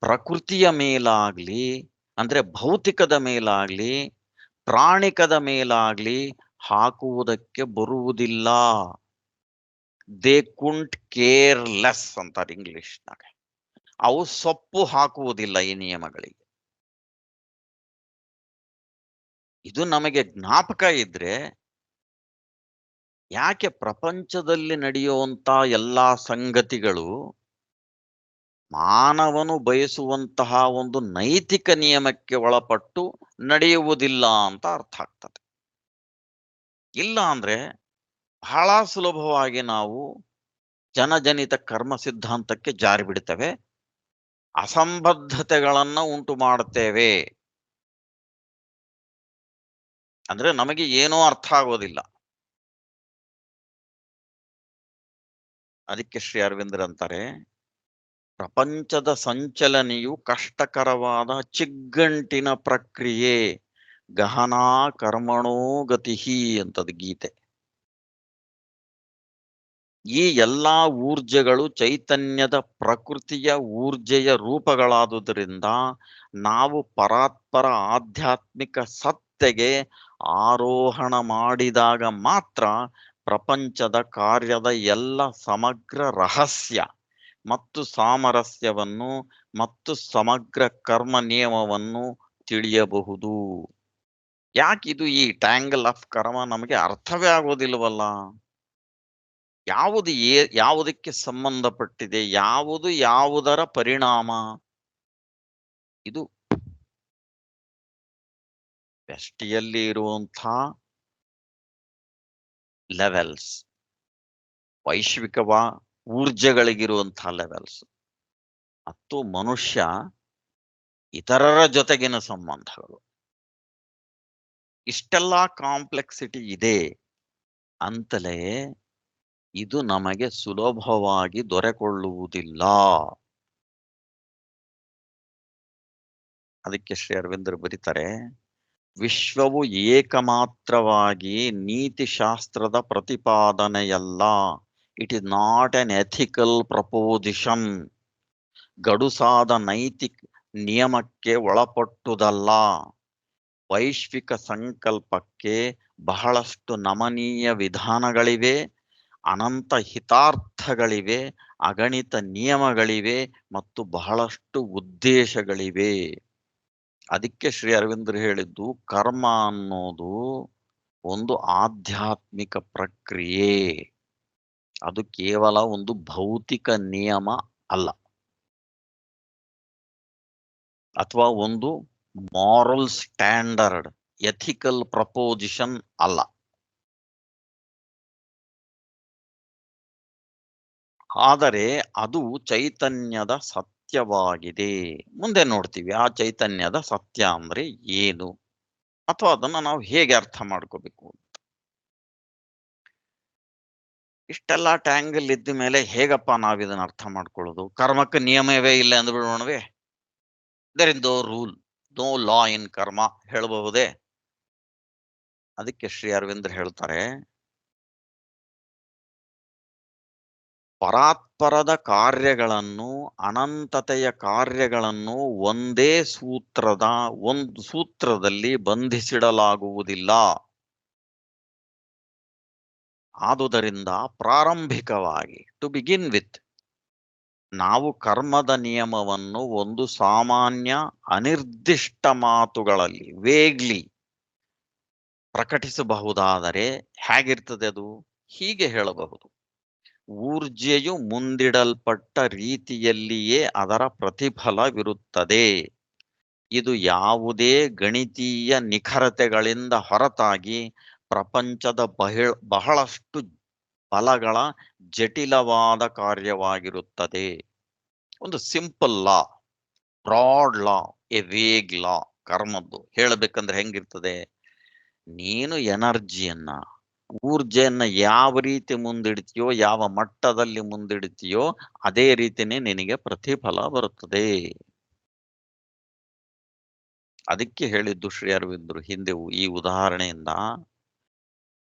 ಪ್ರಕೃತಿಯ ಮೇಲಾಗ್ಲಿ, ಅಂದ್ರೆ ಭೌತಿಕದ ಮೇಲಾಗ್ಲಿ, ಪ್ರಾಣಿಕದ ಮೇಲಾಗ್ಲಿ ಹಾಕುವುದಕ್ಕೆ ಬರುವುದಿಲ್ಲ. ದೇ ಕುಂಟ್ ಕೇರ್ ಲೆಸ್ ಅಂತಾರೆ ಇಂಗ್ಲಿಷ್ನಾಗ. ಅವು ಸೊಪ್ಪು ಹಾಕುವುದಿಲ್ಲ ಈ ನಿಯಮಗಳಿಗೆ. ಇದು ನಮಗೆ ಜ್ಞಾಪಕ ಇದ್ರೆ ಯಾಕೆ ಪ್ರಪಂಚದಲ್ಲಿ ನಡೆಯುವಂತ ಎಲ್ಲಾ ಸಂಗತಿಗಳು ಮಾನವನು ಬಯಸುವಂತಹ ಒಂದು ನೈತಿಕ ನಿಯಮಕ್ಕೆ ಒಳಪಟ್ಟು ನಡೆಯುವುದಿಲ್ಲ ಅಂತ ಅರ್ಥ ಆಗ್ತದೆ. ಇಲ್ಲ ಅಂದ್ರೆ ಬಹಳ ಸುಲಭವಾಗಿ ನಾವು ಜನಜನಿತ ಕರ್ಮ ಸಿದ್ಧಾಂತಕ್ಕೆ ಜಾರಿ ಬಿಡ್ತೇವೆ, ಅಸಂಬದ್ಧತೆಗಳನ್ನ ಉಂಟು ಮಾಡುತ್ತೇವೆ. ಅಂದ್ರೆ ನಮಗೆ ಏನೂ ಅರ್ಥ ಆಗೋದಿಲ್ಲ. ಅದಕ್ಕೆ ಶ್ರೀ ಅರವಿಂದ್ರ ಅಂತಾರೆ, ಪ್ರಪಂಚದ ಸಂಚಲನೆಯು ಕಷ್ಟಕರವಾದ ಚಿಗ್ಗಂಟಿನ ಪ್ರಕ್ರಿಯೆ, ಗಹನಾ ಕರ್ಮಣೋ ಗತಿಹಿ ಅಂತದ್ ಗೀತೆ. ಈ ಎಲ್ಲಾ ಊರ್ಜೆಗಳು ಚೈತನ್ಯದ ಪ್ರಕೃತಿಯ ಊರ್ಜೆಯ ರೂಪಗಳಾದುದರಿಂದ ನಾವು ಪರಾತ್ಪರ ಆಧ್ಯಾತ್ಮಿಕ ಸತ್ತೆಗೆ ಆರೋಹಣ ಮಾಡಿದಾಗ ಮಾತ್ರ ಪ್ರಪಂಚದ ಕಾರ್ಯದ ಎಲ್ಲ ಸಮಗ್ರ ರಹಸ್ಯ ಮತ್ತು ಸಾಮರಸ್ಯವನ್ನು ಮತ್ತು ಸಮಗ್ರ ಕರ್ಮ ನಿಯಮವನ್ನು ತಿಳಿಯಬಹುದು. ಯಾಕಿದು ಈ ಟ್ಯಾಂಗಲ್ ಆಫ್ ಕರ್ಮ ನಮಗೆ ಅರ್ಥವೇ ಆಗೋದಿಲ್ವಲ್ಲ? ಯಾವುದಕ್ಕೆ ಸಂಬಂಧಪಟ್ಟಿದೆ, ಯಾವುದು ಯಾವುದರ ಪರಿಣಾಮ? ಇದು ವ್ಯಷ್ಟಿಯಲ್ಲಿ ಇರುವಂಥ ಲೆವೆಲ್ಸ್, ವೈಶ್ವಿಕವ ಊರ್ಜೆಗಳಿಗಿರುವಂತಹ ಲೆವೆಲ್ಸ್, ಮತ್ತು ಮನುಷ್ಯ ಇತರರ ಜೊತೆಗಿನ ಸಂಬಂಧಗಳು. ಇಷ್ಟೆಲ್ಲ ಕಾಂಪ್ಲೆಕ್ಸಿಟಿ ಇದೆ ಅಂತಲೇ ಇದು ನಮಗೆ ಸುಲಭವಾಗಿ ದೊರೆಕೊಳ್ಳುವುದಿಲ್ಲ. ಅದಕ್ಕೆ ಶ್ರೀ ಅರವಿಂದರು ಬರೀತಾರೆ, ವಿಶ್ವವು ಏಕಮಾತ್ರವಾಗಿ ನೀತಿಶಾಸ್ತ್ರದ ಪ್ರತಿಪಾದನೆಯಲ್ಲ. It is not an ethical proposition. ಗಡುಸಾದ ನೈತಿಕ ನಿಯಮಕ್ಕೆ ಒಳಪಟ್ಟುದಲ್ಲ. ವೈಶ್ವಿಕ ಸಂಕಲ್ಪಕ್ಕೆ ಬಹಳಷ್ಟು ನಮನೀಯ ವಿಧಾನಗಳಿವೆ, ಅನಂತ ಹಿತಾರ್ಥಗಳಿವೆ, ಅಗಣಿತ ನಿಯಮಗಳಿವೆ ಮತ್ತು ಬಹಳಷ್ಟು ಉದ್ದೇಶಗಳಿವೆ. ಅದಕ್ಕೆ ಶ್ರೀ ಅರವಿಂದರು ಹೇಳಿದ್ದು, ಕರ್ಮ ಅನ್ನೋದು ಒಂದು ಆಧ್ಯಾತ್ಮಿಕ ಪ್ರಕ್ರಿಯೆ, ಅದು ಕೇವಲ ಒಂದು ಭೌತಿಕ ನಿಯಮ ಅಲ್ಲ, ಅಥವಾ ಒಂದು ಮಾರಲ್ ಸ್ಟ್ಯಾಂಡರ್ಡ್ ಎಥಿಕಲ್ ಪ್ರಪೋಸಿಷನ್ ಅಲ್ಲ. ಆದರೆ ಅದು ಚೈತನ್ಯದ ಸತ್ಯವಾಗಿದೆ. ಮುಂದೆ ನೋಡ್ತೀವಿ ಆ ಚೈತನ್ಯದ ಸತ್ಯ ಅಂದ್ರೆ ಏನು, ಅಥವಾ ಅದನ್ನ ನಾವು ಹೇಗೆ ಅರ್ಥ ಮಾಡ್ಕೋಬೇಕು ಅಂತ. ಇಷ್ಟೆಲ್ಲ ಟ್ಯಾಂಗಲ್ ಇದ್ದ ಮೇಲೆ ಹೇಗಪ್ಪ ನಾವಿದನ್ನ ಅರ್ಥ ಮಾಡ್ಕೊಳ್ಳೋದು? ಕರ್ಮಕ್ಕೆ ನಿಯಮವೇ ಇಲ್ಲ ಅಂದ್ಬಿಡೋಣವೇ? There is no rule, no law in karma ಹೇಳಬಹುದೇ? ಅದಕ್ಕೆ ಶ್ರೀ ಅರವಿಂದ್ರ ಹೇಳ್ತಾರೆ, ಪರಾತ್ಪರದ ಕಾರ್ಯಗಳನ್ನು, ಅನಂತತೆಯ ಕಾರ್ಯಗಳನ್ನು ಒಂದು ಸೂತ್ರದಲ್ಲಿ ಬಂಧಿಸಿಡಲಾಗುವುದಿಲ್ಲ. ಆದುದರಿಂದ ಪ್ರಾರಂಭಿಕವಾಗಿ, ಟು ಬಿಗಿನ್ ವಿತ್, ನಾವು ಕರ್ಮದ ನಿಯಮವನ್ನು ಒಂದು ಸಾಮಾನ್ಯ ಅನಿರ್ದಿಷ್ಟ ಮಾತುಗಳಲ್ಲಿ ವೇಗ್ಲಿ ಪ್ರಕಟಿಸಬಹುದಾದರೆ ಹೇಗಿರ್ತದೆ ಅದು? ಹೀಗೆ ಹೇಳಬಹುದು, ಊರ್ಜೆಯು ಮುಂದಿಡಲ್ಪಟ್ಟ ರೀತಿಯಲ್ಲಿಯೇ ಅದರ ಪ್ರತಿಫಲವಿರುತ್ತದೆ. ಇದು ಯಾವುದೇ ಗಣಿತೀಯ ನಿಖರತೆಗಳಿಂದ ಹೊರತಾಗಿ ಪ್ರಪಂಚದ ಬಹಳಷ್ಟು ಬಲಗಳ ಜಟಿಲವಾದ ಕಾರ್ಯವಾಗಿರುತ್ತದೆ. ಒಂದು simple law, broad law, a vague law. ಕರ್ಮದ್ದು ಹೇಳಬೇಕಂದ್ರೆ ಹೆಂಗಿರ್ತದೆ, ನೀನು ಎನರ್ಜಿಯನ್ನ, ಊರ್ಜೆಯನ್ನ ಯಾವ ರೀತಿ ಮುಂದಿಡ್ತೀಯೋ, ಯಾವ ಮಟ್ಟದಲ್ಲಿ ಮುಂದಿಡ್ತೀಯೋ, ಅದೇ ರೀತಿನೇ ನಿನಗೆ ಪ್ರತಿಫಲ ಬರುತ್ತದೆ. ಅದಕ್ಕೆ ಹೇಳಿದ್ದು ಶ್ರೀ ಅರವಿಂದರು ಹಿಂದೆ ಈ ಉದಾಹರಣೆಯಿಂದ,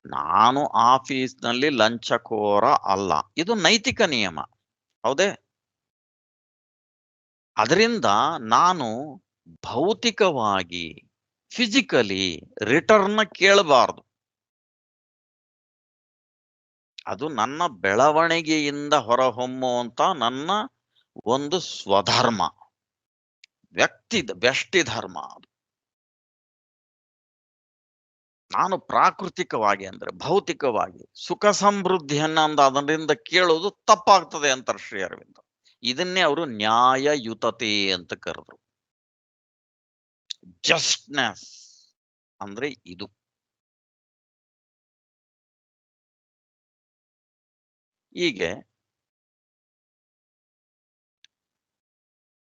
ನಾನು ಆಫೀಸ್ನಲ್ಲಿ ಲಂಚಕೋರ ಅಲ್ಲ, ಇದು ನೈತಿಕ ನಿಯಮ, ಹೌದೇ? ಅದರಿಂದ ನಾನು ಭೌತಿಕವಾಗಿ, ಫಿಸಿಕಲಿ ರಿಟರ್ನ್ ಕೇಳಬಾರ್ದು. ಅದು ನನ್ನ ಬೆಳವಣಿಗೆಯಿಂದ ಹೊರಹೊಮ್ಮುವಂತ ನನ್ನ ಒಂದು ಸ್ವಧರ್ಮ, ವ್ಯಕ್ತಿ ಧರ್ಮ. ಅದು ನಾನು ಪ್ರಾಕೃತಿಕವಾಗಿ ಅಂದ್ರೆ ಭೌತಿಕವಾಗಿ ಸುಖ ಸಮೃದ್ಧಿಯನ್ನ ಅದರಿಂದ ಕೇಳೋದು ತಪ್ಪಾಗ್ತದೆ ಅಂತಾರೆ ಶ್ರೀ ಅರವಿಂದ. ಇದನ್ನೇ ಅವರು ನ್ಯಾಯಯುತತೆ ಅಂತ ಕರೆದ್ರು. ಜಸ್ಟ್ನೆಸ್ ಅಂದ್ರೆ ಇದು. ಹೀಗೆ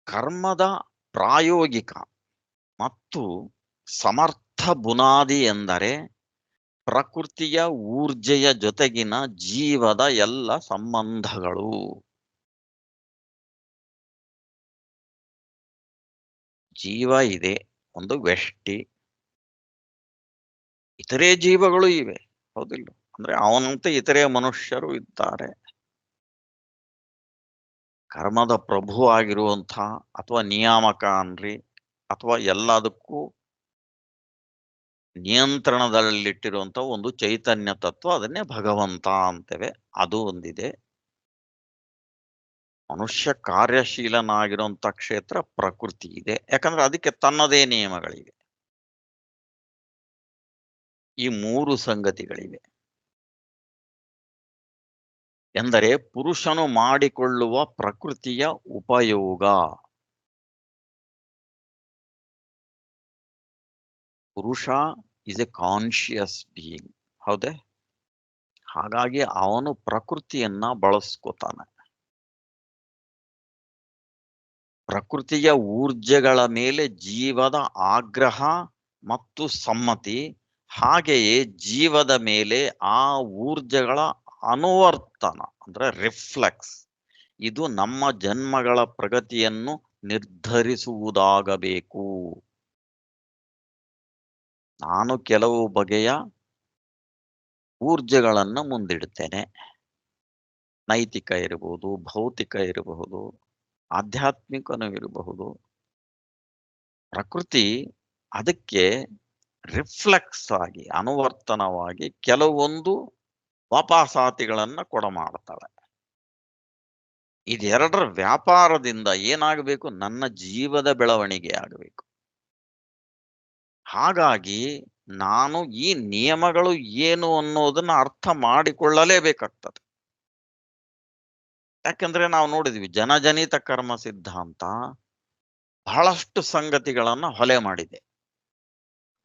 ಕರ್ಮದ ಪ್ರಾಯೋಗಿಕ ಮತ್ತು ಸಮರ್ಥ ಬುನಾದಿ ಎಂದರೆ ಪ್ರಕೃತಿಯ ಊರ್ಜೆಯ ಜೊತೆಗಿನ ಜೀವದ ಎಲ್ಲ ಸಂಬಂಧಗಳು. ಜೀವ ಇದೆ, ಒಂದು ವ್ಯಷ್ಟಿ, ಇತರೆ ಜೀವಗಳು ಇವೆ, ಹೌದಿಲ್ಲ? ಅಂದ್ರೆ ಅವನಂತೆ ಇತರೆ ಮನುಷ್ಯರು ಇದ್ದಾರೆ. ಕರ್ಮದ ಪ್ರಭು ಆಗಿರುವಂಥ ಅಥವಾ ನಿಯಾಮಕ ಅನ್ರಿ, ಅಥವಾ ಎಲ್ಲದಕ್ಕೂ ನಿಯಂತ್ರಣದಲ್ಲಿಟ್ಟಿರುವಂಥ ಒಂದು ಚೈತನ್ಯ ತತ್ವ, ಅದನ್ನೇ ಭಗವಂತ ಅಂತೇವೆ. ಅದು ಒಂದಿದೆ. ಮನುಷ್ಯ ಕಾರ್ಯಶೀಲನಾಗಿರುವಂಥ ಕ್ಷೇತ್ರ ಪ್ರಕೃತಿ ಇದೆ, ಯಾಕಂದ್ರೆ ಅದಕ್ಕೆ ತನ್ನದೇ ನಿಯಮಗಳಿವೆ. ಈ ಮೂರು ಸಂಗತಿಗಳಿವೆ. ಎಂದರೆ ಪುರುಷನು ಮಾಡಿಕೊಳ್ಳುವ ಪ್ರಕೃತಿಯ ಉಪಯೋಗ. ಪುರುಷ ಇಸ್ ಎ ಕಾನ್ಶಿಯಸ್ ಬೀಯಿಂಗ್, ಹೌದೇ? ಹಾಗಾಗಿ ಅವನು ಪ್ರಕೃತಿಯನ್ನ ಬಳಸ್ಕೋತಾನೆ. ಪ್ರಕೃತಿಯ ಊರ್ಜೆಗಳ ಮೇಲೆ ಜೀವದ ಆಗ್ರಹ ಮತ್ತು ಸಮ್ಮತಿ, ಹಾಗೆಯೇ ಜೀವದ ಮೇಲೆ ಆ ಊರ್ಜೆಗಳ ಅನುವರ್ತನ ಅಂದ್ರೆ ರಿಫ್ಲೆಕ್ಸ್, ಇದು ನಮ್ಮ ಜನ್ಮಗಳ ಪ್ರಗತಿಯನ್ನು ನಿರ್ಧರಿಸುವುದಾಗಬೇಕು. ನಾನು ಕೆಲವು ಬಗೆಯ ಊರ್ಜೆಗಳನ್ನು ಮುಂದಿಡುತ್ತೇನೆ. ನೈತಿಕ ಇರಬಹುದು, ಭೌತಿಕ ಇರಬಹುದು, ಆಧ್ಯಾತ್ಮಿಕನೂ ಇರಬಹುದು. ಪ್ರಕೃತಿ ಅದಕ್ಕೆ ರಿಫ್ಲೆಕ್ಸ್ ಆಗಿ, ಅನುವರ್ತನವಾಗಿ ಕೆಲವೊಂದು ವಾಪಾಸಾತಿಗಳನ್ನ ಕೊಡಮಾಡ್ತಾಳೆ. ಇದೆರಡರ ವ್ಯಾಪಾರದಿಂದ ಏನಾಗಬೇಕು? ನನ್ನ ಜೀವದ ಬೆಳವಣಿಗೆ ಆಗಬೇಕು. ಹಾಗಾಗಿ ನಾನು ಈ ನಿಯಮಗಳು ಏನು ಅನ್ನೋದನ್ನ ಅರ್ಥ ಮಾಡಿಕೊಳ್ಳಲೇಬೇಕಾಗ್ತದೆ. ಯಾಕಂದ್ರೆ ನಾವು ನೋಡಿದ್ವಿ, ಜನಜನಿತ ಕರ್ಮ ಸಿದ್ಧಾಂತ ಬಹಳಷ್ಟು ಸಂಗತಿಗಳನ್ನ ಹೊಲೆ ಮಾಡಿದೆ,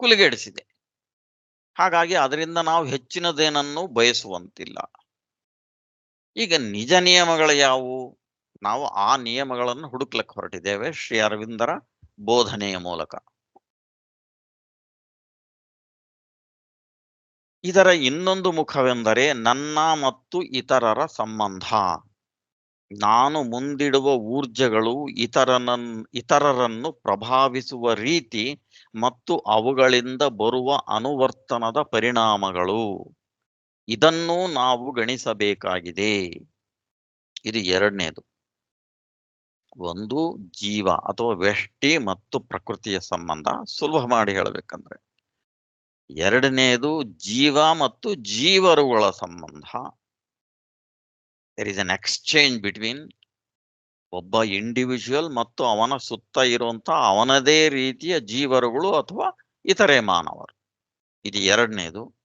ಕುಲಿಗೆಡಿಸಿದೆ. ಹಾಗಾಗಿ ಅದರಿಂದ ನಾವು ಹೆಚ್ಚಿನದೇನನ್ನು ಬಯಸುವಂತಿಲ್ಲ. ಈಗ ನಿಜ ನಿಯಮಗಳು ಯಾವುವು? ನಾವು ಆ ನಿಯಮಗಳನ್ನು ಹುಡುಕ್ಲಕ್ಕೆ ಹೊರಟಿದ್ದೇವೆ ಶ್ರೀ ಅರವಿಂದರ ಬೋಧನೆಯ ಮೂಲಕ. ಇದರ ಇನ್ನೊಂದು ಮುಖವೆಂದರೆ ನನ್ನ ಮತ್ತು ಇತರರ ಸಂಬಂಧ. ನಾನು ಮುಂದಿಡುವ ಊರ್ಜೆಗಳು ಇತರರನ್ನು ಪ್ರಭಾವಿಸುವ ರೀತಿ ಮತ್ತು ಅವುಗಳಿಂದ ಬರುವ ಅನುವರ್ತನದ ಪರಿಣಾಮಗಳು, ಇದನ್ನೂ ನಾವು ಗಣಿಸಬೇಕಾಗಿದೆ. ಇದು ಎರಡನೇದು. ಒಂದು ಜೀವ ಅಥವಾ ವ್ಯಷ್ಟಿ ಮತ್ತು ಪ್ರಕೃತಿಯ ಸಂಬಂಧ, ಸುಲಭ ಮಾಡಿ ಹೇಳಬೇಕಂದ್ರೆ. ಎರಡನೇದು ಜೀವ ಮತ್ತು ಜೀವರುಗಳ ಸಂಬಂಧ. There is an exchange between ಒಬ್ಬ ಇಂಡಿವಿಜುವಲ್ ಮತ್ತು ಅವನ ಸುತ್ತ ಇರುವಂತ ಅವನದೇ ರೀತಿಯ ಜೀವರುಗಳು ಅಥವಾ ಇತರೆ ಮಾನವರು. ಇದು ಎರಡನೇದು.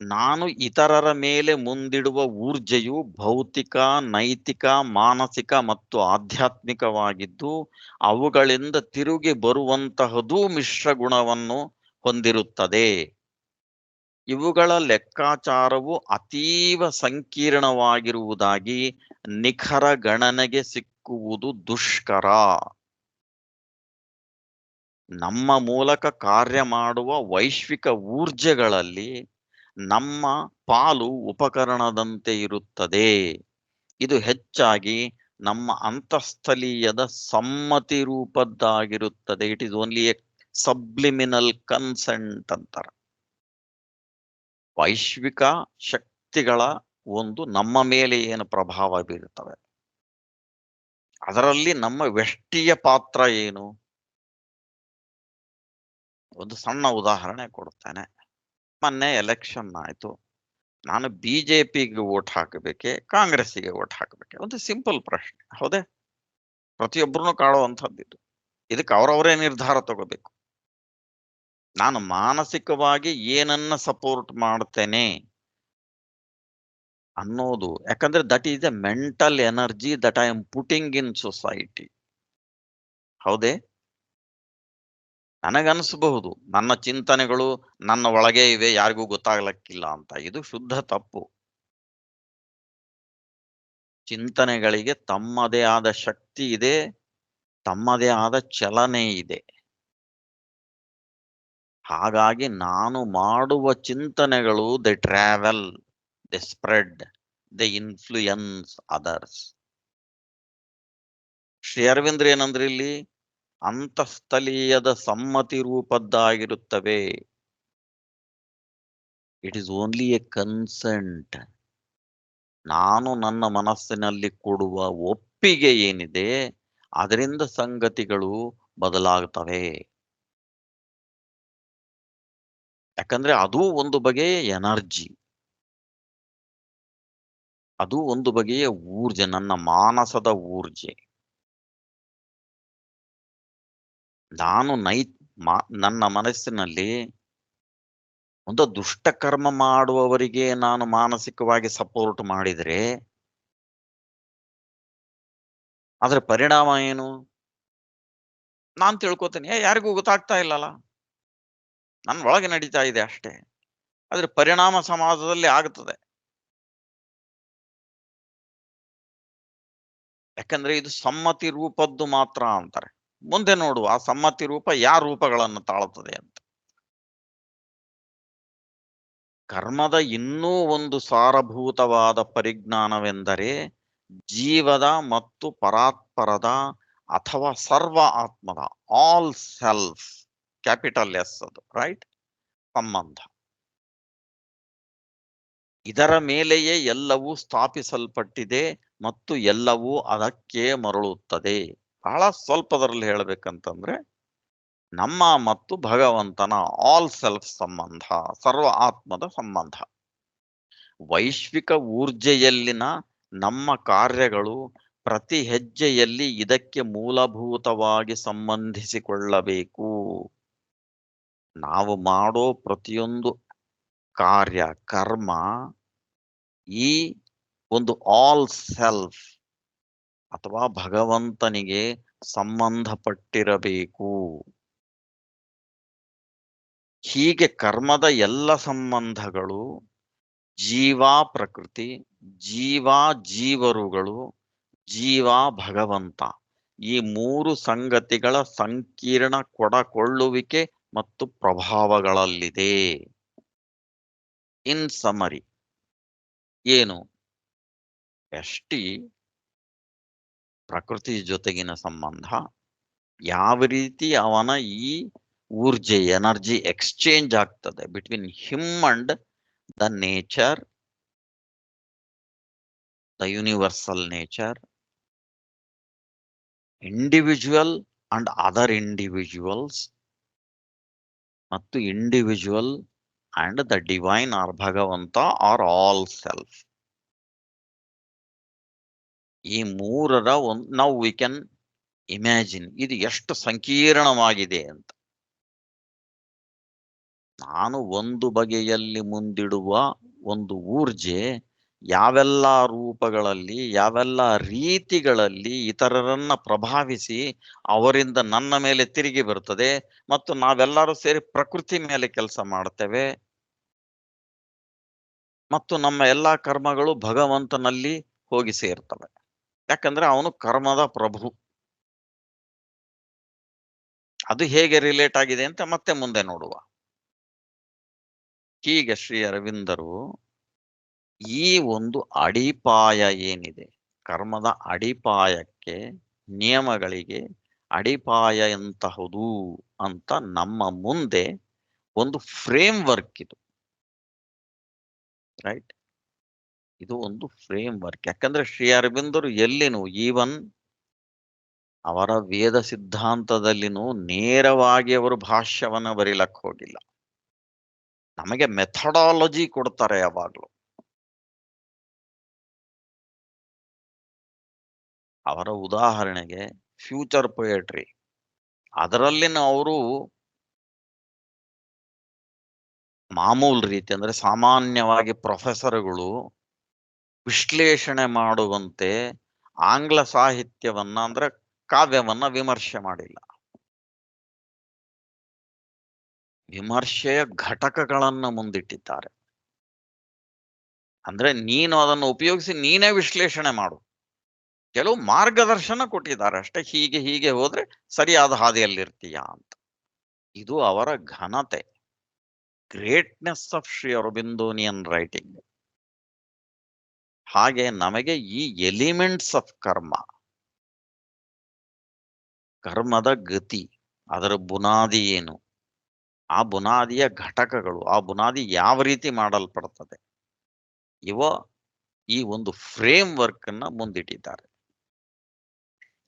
ನಾನು ಇತರರ ಮೇಲೆ ಮುಂದಿಡುವ ಊರ್ಜೆಯು ಭೌತಿಕ, ನೈತಿಕ, ಮಾನಸಿಕ ಮತ್ತು ಆಧ್ಯಾತ್ಮಿಕವಾಗಿದ್ದು ಅವುಗಳಿಂದ ತಿರುಗಿ ಬರುವಂತಹದೂ ಮಿಶ್ರ ಗುಣವನ್ನು ಹೊಂದಿರುತ್ತದೆ. ಇವುಗಳ ಲೆಕ್ಕಾಚಾರವು ಅತೀವ ಸಂಕೀರ್ಣವಾಗಿರುವುದಾಗಿ ನಿಖರ ಗಣನೆಗೆ ಸಿಕ್ಕುವುದು ದುಷ್ಕರ. ನಮ್ಮ ಮೂಲಕ ಕಾರ್ಯ ಮಾಡುವ ವೈಶ್ವಿಕ ಊರ್ಜೆಗಳಲ್ಲಿ ನಮ್ಮ ಪಾಲು ಉಪಕರಣದಂತೆ ಇರುತ್ತದೆ. ಇದು ಹೆಚ್ಚಾಗಿ ನಮ್ಮ ಅಂತಸ್ಥಲೀಯದ ಸಮ್ಮತಿ ರೂಪದ್ದಾಗಿರುತ್ತದೆ. It is only a subliminal consent ಅಂತಾರೆ. ವೈಶ್ವಿಕ ಶಕ್ತಿಗಳ ಒಂದು ನಮ್ಮ ಮೇಲೆ ಏನು ಪ್ರಭಾವ ಬೀರುತ್ತವೆ, ಅದರಲ್ಲಿ ನಮ್ಮ ವ್ಯಷ್ಟಿಯ ಪಾತ್ರ ಏನು? ಒಂದು ಸಣ್ಣ ಉದಾಹರಣೆ ಕೊಡ್ತೇನೆ. ಮೊನ್ನೆ ಎಲೆಕ್ಷನ್ ಆಯ್ತು. ನಾನು ಬಿಜೆಪಿಗೆ ವೋಟ್ ಹಾಕಬೇಕೆ, ಕಾಂಗ್ರೆಸ್ಸಿಗೆ ವೋಟ್ ಹಾಕಬೇಕೆ? ಒಂದು ಸಿಂಪಲ್ ಪ್ರಶ್ನೆ, ಹೌದೇ? ಪ್ರತಿಯೊಬ್ಬರನ್ನು ಕಾಡುವಂಥದ್ದು ಇದು. ಇದಕ್ಕೆ ಅವರವರೇ ನಿರ್ಧಾರ ತಗೋಬೇಕು. ನಾನು ಮಾನಸಿಕವಾಗಿ ಏನನ್ನ ಸಪೋರ್ಟ್ ಮಾಡ್ತೇನೆ ಅನ್ನೋದು, ಯಾಕಂದ್ರೆ that is A mental energy that I am putting in society. ಹೌದೇ? ನನಗನ್ಸಬಹುದು ನನ್ನ ಚಿಂತನೆಗಳು ನನ್ನ ಒಳಗೆ ಇವೆ, ಯಾರಿಗೂ ಗೊತ್ತಾಗ್ಲಕ್ಕಿಲ್ಲ ಅಂತ. ಇದು ಶುದ್ಧ ತಪ್ಪು. ಚಿಂತನೆಗಳಿಗೆ ತಮ್ಮದೇ ಆದ ಶಕ್ತಿ ಇದೆ, ತಮ್ಮದೇ ಆದ ಚಲನೆ ಇದೆ. ಹಾಗಾಗಿ ನಾನು ಮಾಡುವ ಚಿಂತನೆಗಳು they travel, they spread, they influence others. Shri Aurobindo ಏನಂದ್ರೆ ಇಲ್ಲಿ ಅಂತಸ್ಥಲೀಯದ ಸಮ್ಮತಿ ರೂಪದ್ದಾಗಿರುತ್ತವೆ. It is only a consent. ನಾನು ನನ್ನ ಮನಸ್ಸಿನಲ್ಲಿ ಕೊಡುವ ಒಪ್ಪಿಗೆ ಏನಿದೆ ಅದರಿಂದ ಸಂಗತಿಗಳು ಬದಲಾಗ್ತವೆ. ಯಾಕಂದ್ರೆ ಅದು ಒಂದು ಬಗೆಯ ಎನರ್ಜಿ, ಅದು ಒಂದು ಬಗೆಯ ಊರ್ಜೆ, ನನ್ನ ಮಾನಸದ ಊರ್ಜೆ. ನಾನು ನನ್ನ ಮನಸ್ಸಿನಲ್ಲಿ ಒಂದು ದುಷ್ಟ ಕರ್ಮ ಮಾಡುವವರಿಗೆ ನಾನು ಮಾನಸಿಕವಾಗಿ ಸಪೋರ್ಟ್ ಮಾಡಿದ್ರೆ ಅದರ ಪರಿಣಾಮ ಏನು? ನಾನು ತಿಳ್ಕೊತೀನಿ, ಯಾರಿಗೂ ಗೊತ್ತಾಗ್ತಾ ಇಲ್ಲಲ್ಲ, ನನ್ನ ಒಳಗೆ ನಡೀತಾ ಇದೆ ಅಷ್ಟೇ. ಆದ್ರೆ ಪರಿಣಾಮ ಸಮಾಜದಲ್ಲಿ ಆಗ್ತದೆ. ಯಾಕಂದ್ರೆ ಇದು ಸಮ್ಮತಿ ರೂಪದ್ದು ಮಾತ್ರ ಅಂತಾರೆ. ಮುಂದೆ ನೋಡುವ ಆ ಸಮ್ಮತಿ ರೂಪ ಯಾವ ರೂಪಗಳನ್ನು ತಾಳುತ್ತದೆ ಅಂತ. ಕರ್ಮದ ಇನ್ನೂ ಒಂದು ಸಾರಭೂತವಾದ ಪರಿಜ್ಞಾನವೆಂದರೆ ಜೀವದ ಮತ್ತು ಪರಾತ್ಪರದ ಅಥವಾ ಸರ್ವ ಆತ್ಮದ, ಆಲ್ ಸೆಲ್ಫ್, ಕ್ಯಾಪಿಟಲ್ ಎಸ್ ಅದು, ರೈಟ್, ಸಂಬಂಧ. ಇದರ ಮೇಲೆಯೇ ಎಲ್ಲವೂ ಸ್ಥಾಪಿಸಲ್ಪಟ್ಟಿದೆ ಮತ್ತು ಎಲ್ಲವೂ ಅದಕ್ಕೆ ಮರಳುತ್ತದೆ. ಬಹಳ ಸ್ವಲ್ಪದರಲ್ಲಿ ಹೇಳಬೇಕಂತಂದ್ರೆ ನಮ್ಮ ಮತ್ತು ಭಗವಂತನ ಆಲ್ ಸೆಲ್ಫ್ ಸಂಬಂಧ, ಸರ್ವ ಆತ್ಮದ ಸಂಬಂಧ. ವೈಶ್ವಿಕ ಊರ್ಜೆಯಲ್ಲಿನ ನಮ್ಮ ಕಾರ್ಯಗಳು ಪ್ರತಿ ಹೆಜ್ಜೆಯಲ್ಲಿ ಇದಕ್ಕೆ ಮೂಲಭೂತವಾಗಿ ಸಂಬಂಧಿಸಿಕೊಳ್ಳಬೇಕು. ನಾವು ಮಾಡೋ ಪ್ರತಿಯೊಂದು ಕಾರ್ಯ, ಕರ್ಮ ಈ ಒಂದು ಆಲ್ ಸೆಲ್ಫ್ ಅಥವಾ ಭಗವಂತನಿಗೆ ಸಂಬಂಧಪಟ್ಟಿರಬೇಕು. ಹೀಗೆ ಕರ್ಮದ ಎಲ್ಲ ಸಂಬಂಧಗಳು ಜೀವ ಪ್ರಕೃತಿ, ಜೀವ ಜೀವರುಗಳು, ಜೀವ ಭಗವಂತ, ಈ ಮೂರು ಸಂಗತಿಗಳ ಸಂಕೀರ್ಣ ಕೊಡಕೊಳ್ಳುವಿಕೆ ಮತ್ತು ಪ್ರಭಾವಗಳಲ್ಲಿದೆ. ಇನ್ ಸಮರಿ ಏನು? ಎಷ್ಟಿ ಪ್ರಕೃತಿ ಜೊತೆಗಿನ ಸಂಬಂಧ, ಯಾವ ರೀತಿ ಅವನ ಈ ಊರ್ಜೆ ಎನರ್ಜಿ ಎಕ್ಸ್ಚೇಂಜ್ ಆಗ್ತದೆ between him and the nature, the universal nature, individual and other individuals, ಮತ್ತು individual and the divine or ಭಗವಂತ ಆರ್ ಆಲ್ ಸೆಲ್ಫ್. ಈ ಮೂರರ ನಾವು ವಿ ಕ್ಯಾನ್ ಇಮ್ಯಾಜಿನ್ ಇದು ಎಷ್ಟು ಸಂಕೀರ್ಣವಾಗಿದೆ ಅಂತ. ನಾನು ಒಂದು ಬಗೆಯಲ್ಲಿ ಮುಂದಿಡುವ ಒಂದು ಊರ್ಜೆ ಯಾವೆಲ್ಲ ರೂಪಗಳಲ್ಲಿ, ಯಾವೆಲ್ಲ ರೀತಿಗಳಲ್ಲಿ ಇತರರನ್ನ ಪ್ರಭಾವಿಸಿ ಅವರಿಂದ ನನ್ನ ಮೇಲೆ ತಿರುಗಿ ಬರ್ತದೆ, ಮತ್ತು ನಾವೆಲ್ಲರೂ ಸೇರಿ ಪ್ರಕೃತಿ ಮೇಲೆ ಕೆಲಸ ಮಾಡ್ತೇವೆ. ಮತ್ತು ನಮ್ಮ ಎಲ್ಲಾ ಕರ್ಮಗಳು ಭಗವಂತನಲ್ಲಿ ಹೋಗಿ ಸೇರ್ತವೆ. ಯಾಕಂದ್ರೆ ಅವನು ಕರ್ಮದ ಪ್ರಭು. ಅದು ಹೇಗೆ ರಿಲೇಟ್ ಆಗಿದೆ ಅಂತ ಮತ್ತೆ ಮುಂದೆ ನೋಡುವ. ಹೀಗೆ ಶ್ರೀ ಅರವಿಂದರು ಈ ಒಂದು ಅಡಿಪಾಯ ಏನಿದೆ, ಕರ್ಮದ ಅಡಿಪಾಯಕ್ಕೆ, ನಿಯಮಗಳಿಗೆ ಅಡಿಪಾಯ ಎಂತಹುದು ಅಂತ ನಮ್ಮ ಮುಂದೆ ಒಂದು ಫ್ರೇಮ್ ವರ್ಕ್ ಇದು, ರೈಟ್? ಇದು ಒಂದು ಫ್ರೇಮ್ ವರ್ಕ್. ಯಾಕಂದ್ರೆ ಶ್ರೀ ಅರವಿಂದರು ಎಲ್ಲಿನೂ ಈವನ್ ಅವರ ವೇದ ಸಿದ್ಧಾಂತದಲ್ಲಿನೂ ನೇರವಾಗಿ ಅವರು ಭಾಷ್ಯವನ್ನ ಬರೀಲಕ್ ಹೋಗಿಲ್ಲ. ನಮಗೆ ಮೆಥಡಾಲಜಿ ಕೊಡ್ತಾರೆ ಯಾವಾಗ್ಲೂ. ಅವರ ಉದಾಹರಣೆಗೆ ಫ್ಯೂಚರ್ ಪೊಯೆಟ್ರಿ, ಅದರಲ್ಲಿನ ಅವರು ಮಾಮೂಲ್ ರೀತಿ ಅಂದ್ರೆ ಸಾಮಾನ್ಯವಾಗಿ ಪ್ರೊಫೆಸರ್ಗಳು ವಿಶ್ಲೇಷಣೆ ಮಾಡುವಂತೆ ಆಂಗ್ಲ ಸಾಹಿತ್ಯವನ್ನ ಅಂದ್ರೆ ಕಾವ್ಯವನ್ನ ವಿಮರ್ಶೆ ಮಾಡಿಲ್ಲ. ವಿಮರ್ಶೆಯ ಘಟಕಗಳನ್ನ ಮುಂದಿಟ್ಟಿದ್ದಾರೆ. ಅಂದ್ರೆ ನೀನು ಅದನ್ನು ಉಪಯೋಗಿಸಿ ನೀನೇ ವಿಶ್ಲೇಷಣೆ ಮಾಡು. ಕೆಲವು ಮಾರ್ಗದರ್ಶನ ಕೊಟ್ಟಿದ್ದಾರೆ ಅಷ್ಟೇ, ಹೀಗೆ ಹೀಗೆ ಹೋದ್ರೆ ಸರಿಯಾದ ಹಾದಿಯಲ್ಲಿರ್ತೀಯ ಅಂತ. ಇದು ಅವರ ಘನತೆ, ಗ್ರೇಟ್ನೆಸ್ ಆಫ್ ಶ್ರೀ ಅರಬಿಂದೋನಿಯನ್ ರೈಟಿಂಗ್. ಹಾಗೆ ನಮಗೆ ಈ ಎಲಿಮೆಂಟ್ಸ್ ಆಫ್ ಕರ್ಮ, ಕರ್ಮದ ಗತಿ, ಅದರ ಬುನಾದಿ ಏನು, ಆ ಬುನಾದಿಯ ಘಟಕಗಳು, ಆ ಬುನಾದಿ ಯಾವ ರೀತಿ ಮಾಡಲ್ಪಡ್ತದೆ, ಈ ಒಂದು ಫ್ರೇಮ್ ವರ್ಕ್ ಅನ್ನ ಮುಂದಿಟ್ಟಿದ್ದಾರೆ.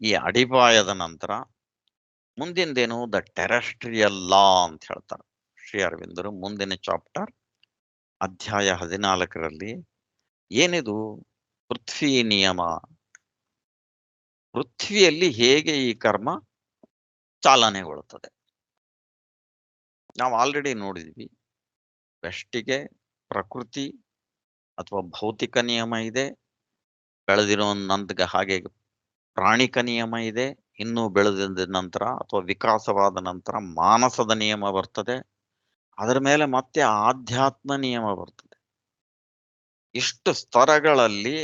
ಈ ಅಡಿಪಾಯದ ನಂತರ ಮುಂದಿಂದೇನು, ದ ಟೆರೆಸ್ಟ್ರಿಯಲ್ ಲಾ ಅಂತ ಹೇಳ್ತಾರೆ ಶ್ರೀ ಅರವಿಂದರು. ಮುಂದಿನ ಚಾಪ್ಟರ್ ಅಧ್ಯಾಯ 14ರಲ್ಲಿ ಏನಿದು, ಪೃಥ್ವಿ ನಿಯಮ, ಪೃಥ್ವಿಯಲ್ಲಿ ಹೇಗೆ ಈ ಕರ್ಮ ಚಾಲನೆಗೊಳ್ಳುತ್ತದೆ. ನಾವು ಆಲ್ರೆಡಿ ನೋಡಿದ್ವಿ, ಬೆಸ್ಟಿಗೆ ಪ್ರಕೃತಿ ಅಥವಾ ಭೌತಿಕ ನಿಯಮ ಇದೆ, ಬೆಳೆದಿರೋ ನಂತರ ಹಾಗೆ ಪ್ರಾಣಿಕ ನಿಯಮ ಇದೆ, ಇನ್ನೂ ಬೆಳೆದ ನಂತರ ಅಥವಾ ವಿಕಾಸವಾದ ನಂತರ ಮಾನಸದ ನಿಯಮ ಬರ್ತದೆ, ಅದರ ಮೇಲೆ ಮತ್ತೆ ಆಧ್ಯಾತ್ಮ ನಿಯಮ ಬರ್ತದೆ. ಇಷ್ಟು ಸ್ತರಗಳಲ್ಲಿ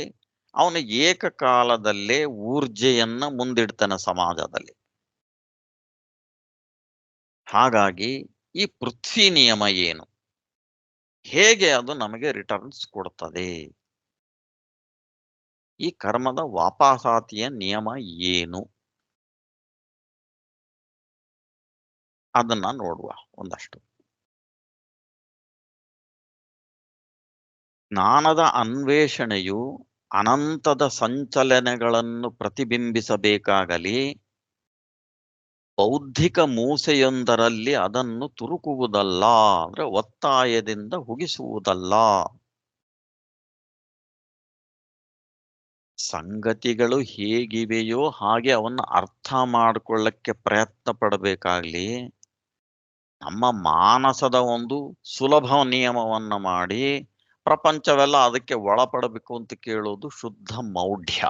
ಅವನು ಏಕಕಾಲದಲ್ಲೇ ಊರ್ಜೆಯನ್ನ ಮುಂದಿಡ್ತಾನೆ ಸಮಾಜದಲ್ಲಿ. ಹಾಗಾಗಿ ಈ ಪೃಥ್ವಿ ನಿಯಮ ಏನು, ಹೇಗೆ ಅದು ನಮಗೆ ರಿಟರ್ನ್ಸ್ ಕೊಡ್ತದೆ, ಈ ಕರ್ಮದ ವಾಪಸಾತಿಯ ನಿಯಮ ಏನು, ಅದನ್ನ ನೋಡುವ ಒಂದಷ್ಟು. ಜ್ಞಾನದ ಅನ್ವೇಷಣೆಯು ಅನಂತದ ಸಂಚಲನೆಗಳನ್ನು ಪ್ರತಿಬಿಂಬಿಸಬೇಕಾಗಲಿ ಬೌದ್ಧಿಕ ಮೂಸೆಯೊಂದರಲ್ಲಿ ಅದನ್ನು ತುರುಕುವುದಲ್ಲ, ಅಂದ್ರೆ ಒತ್ತಾಯದಿಂದ ಹುಗಿಸುವುದಲ್ಲ. ಸಂಗತಿಗಳು ಹೇಗಿವೆಯೋ ಹಾಗೆ ಅವನ್ನ ಅರ್ಥ ಮಾಡ್ಕೊಳ್ಳಕ್ಕೆ ಪ್ರಯತ್ನ ಪಡಬೇಕಾಗ್ಲಿ, ನಮ್ಮ ಮಾನಸದ ಒಂದು ಸುಲಭ ನಿಯಮವನ್ನ ಮಾಡಿ ಪ್ರಪಂಚವೆಲ್ಲ ಅದಕ್ಕೆ ಒಳಪಡಬೇಕು ಅಂತ ಕೇಳೋದು ಶುದ್ಧ ಮೌಢ್ಯ.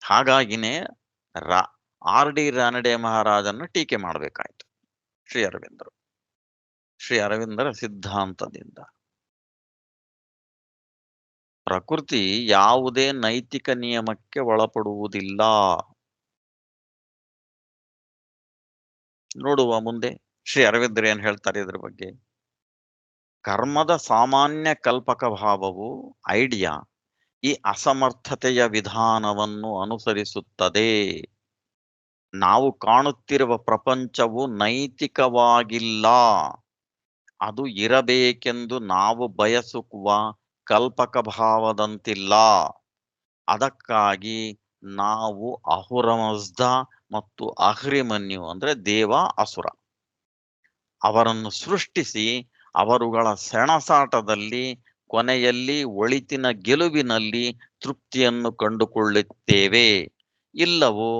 ಹಾಗಾಗಿನೇ ಆರ್ ಡಿ ರಾನಡೆ ಮಹಾರಾಜನ್ನ ಟೀಕೆ ಮಾಡಬೇಕಾಯ್ತು ಶ್ರೀ ಅರವಿಂದರು. ಶ್ರೀ ಅರವಿಂದರ ಸಿದ್ಧಾಂತದಿಂದ ಪ್ರಕೃತಿ ಯಾವುದೇ ನೈತಿಕ ನಿಯಮಕ್ಕೆ ಒಳಪಡುವುದಿಲ್ಲ. ನೋಡುವ ಮುಂದೆ ಶ್ರೀ ಅರವಿಂದರು ಏನ್ ಹೇಳ್ತಾರೆ ಇದ್ರ ಬಗ್ಗೆ. ಕರ್ಮದ ಸಾಮಾನ್ಯ ಕಲ್ಪಕ ಭಾವವು, ಐಡಿಯಾ, ಈ ಅಸಮರ್ಥತೆಯ ವಿಧಾನವನ್ನು ಅನುಸರಿಸುತ್ತದೆ. ನಾವು ಕಾಣುತ್ತಿರುವ ಪ್ರಪಂಚವು ನೈತಿಕವಾಗಿಲ್ಲ, ಅದು ಇರಬೇಕೆಂದು ನಾವು ಬಯಸುವ ಕಲ್ಪಕ ಭಾವದಂತಿಲ್ಲ. ಅದಕ್ಕಾಗಿ ನಾವು ಅಹುರಮಜ್ದ ಮತ್ತು ಅಹ್ರಿಮನ್ಯು ಅಂದ್ರೆ ದೇವ ಅಸುರ ಅವರನ್ನು ಸೃಷ್ಟಿಸಿ ಅವರುಗಳ ಸೆಣಸಾಟದಲ್ಲಿ ಕೊನೆಯಲ್ಲಿ ಒಳಿತಿನ ಗೆಲುವಿನಲ್ಲಿ ತೃಪ್ತಿಯನ್ನು ಕಂಡುಕೊಳ್ಳುತ್ತೇವೆ, ಇಲ್ಲವೋ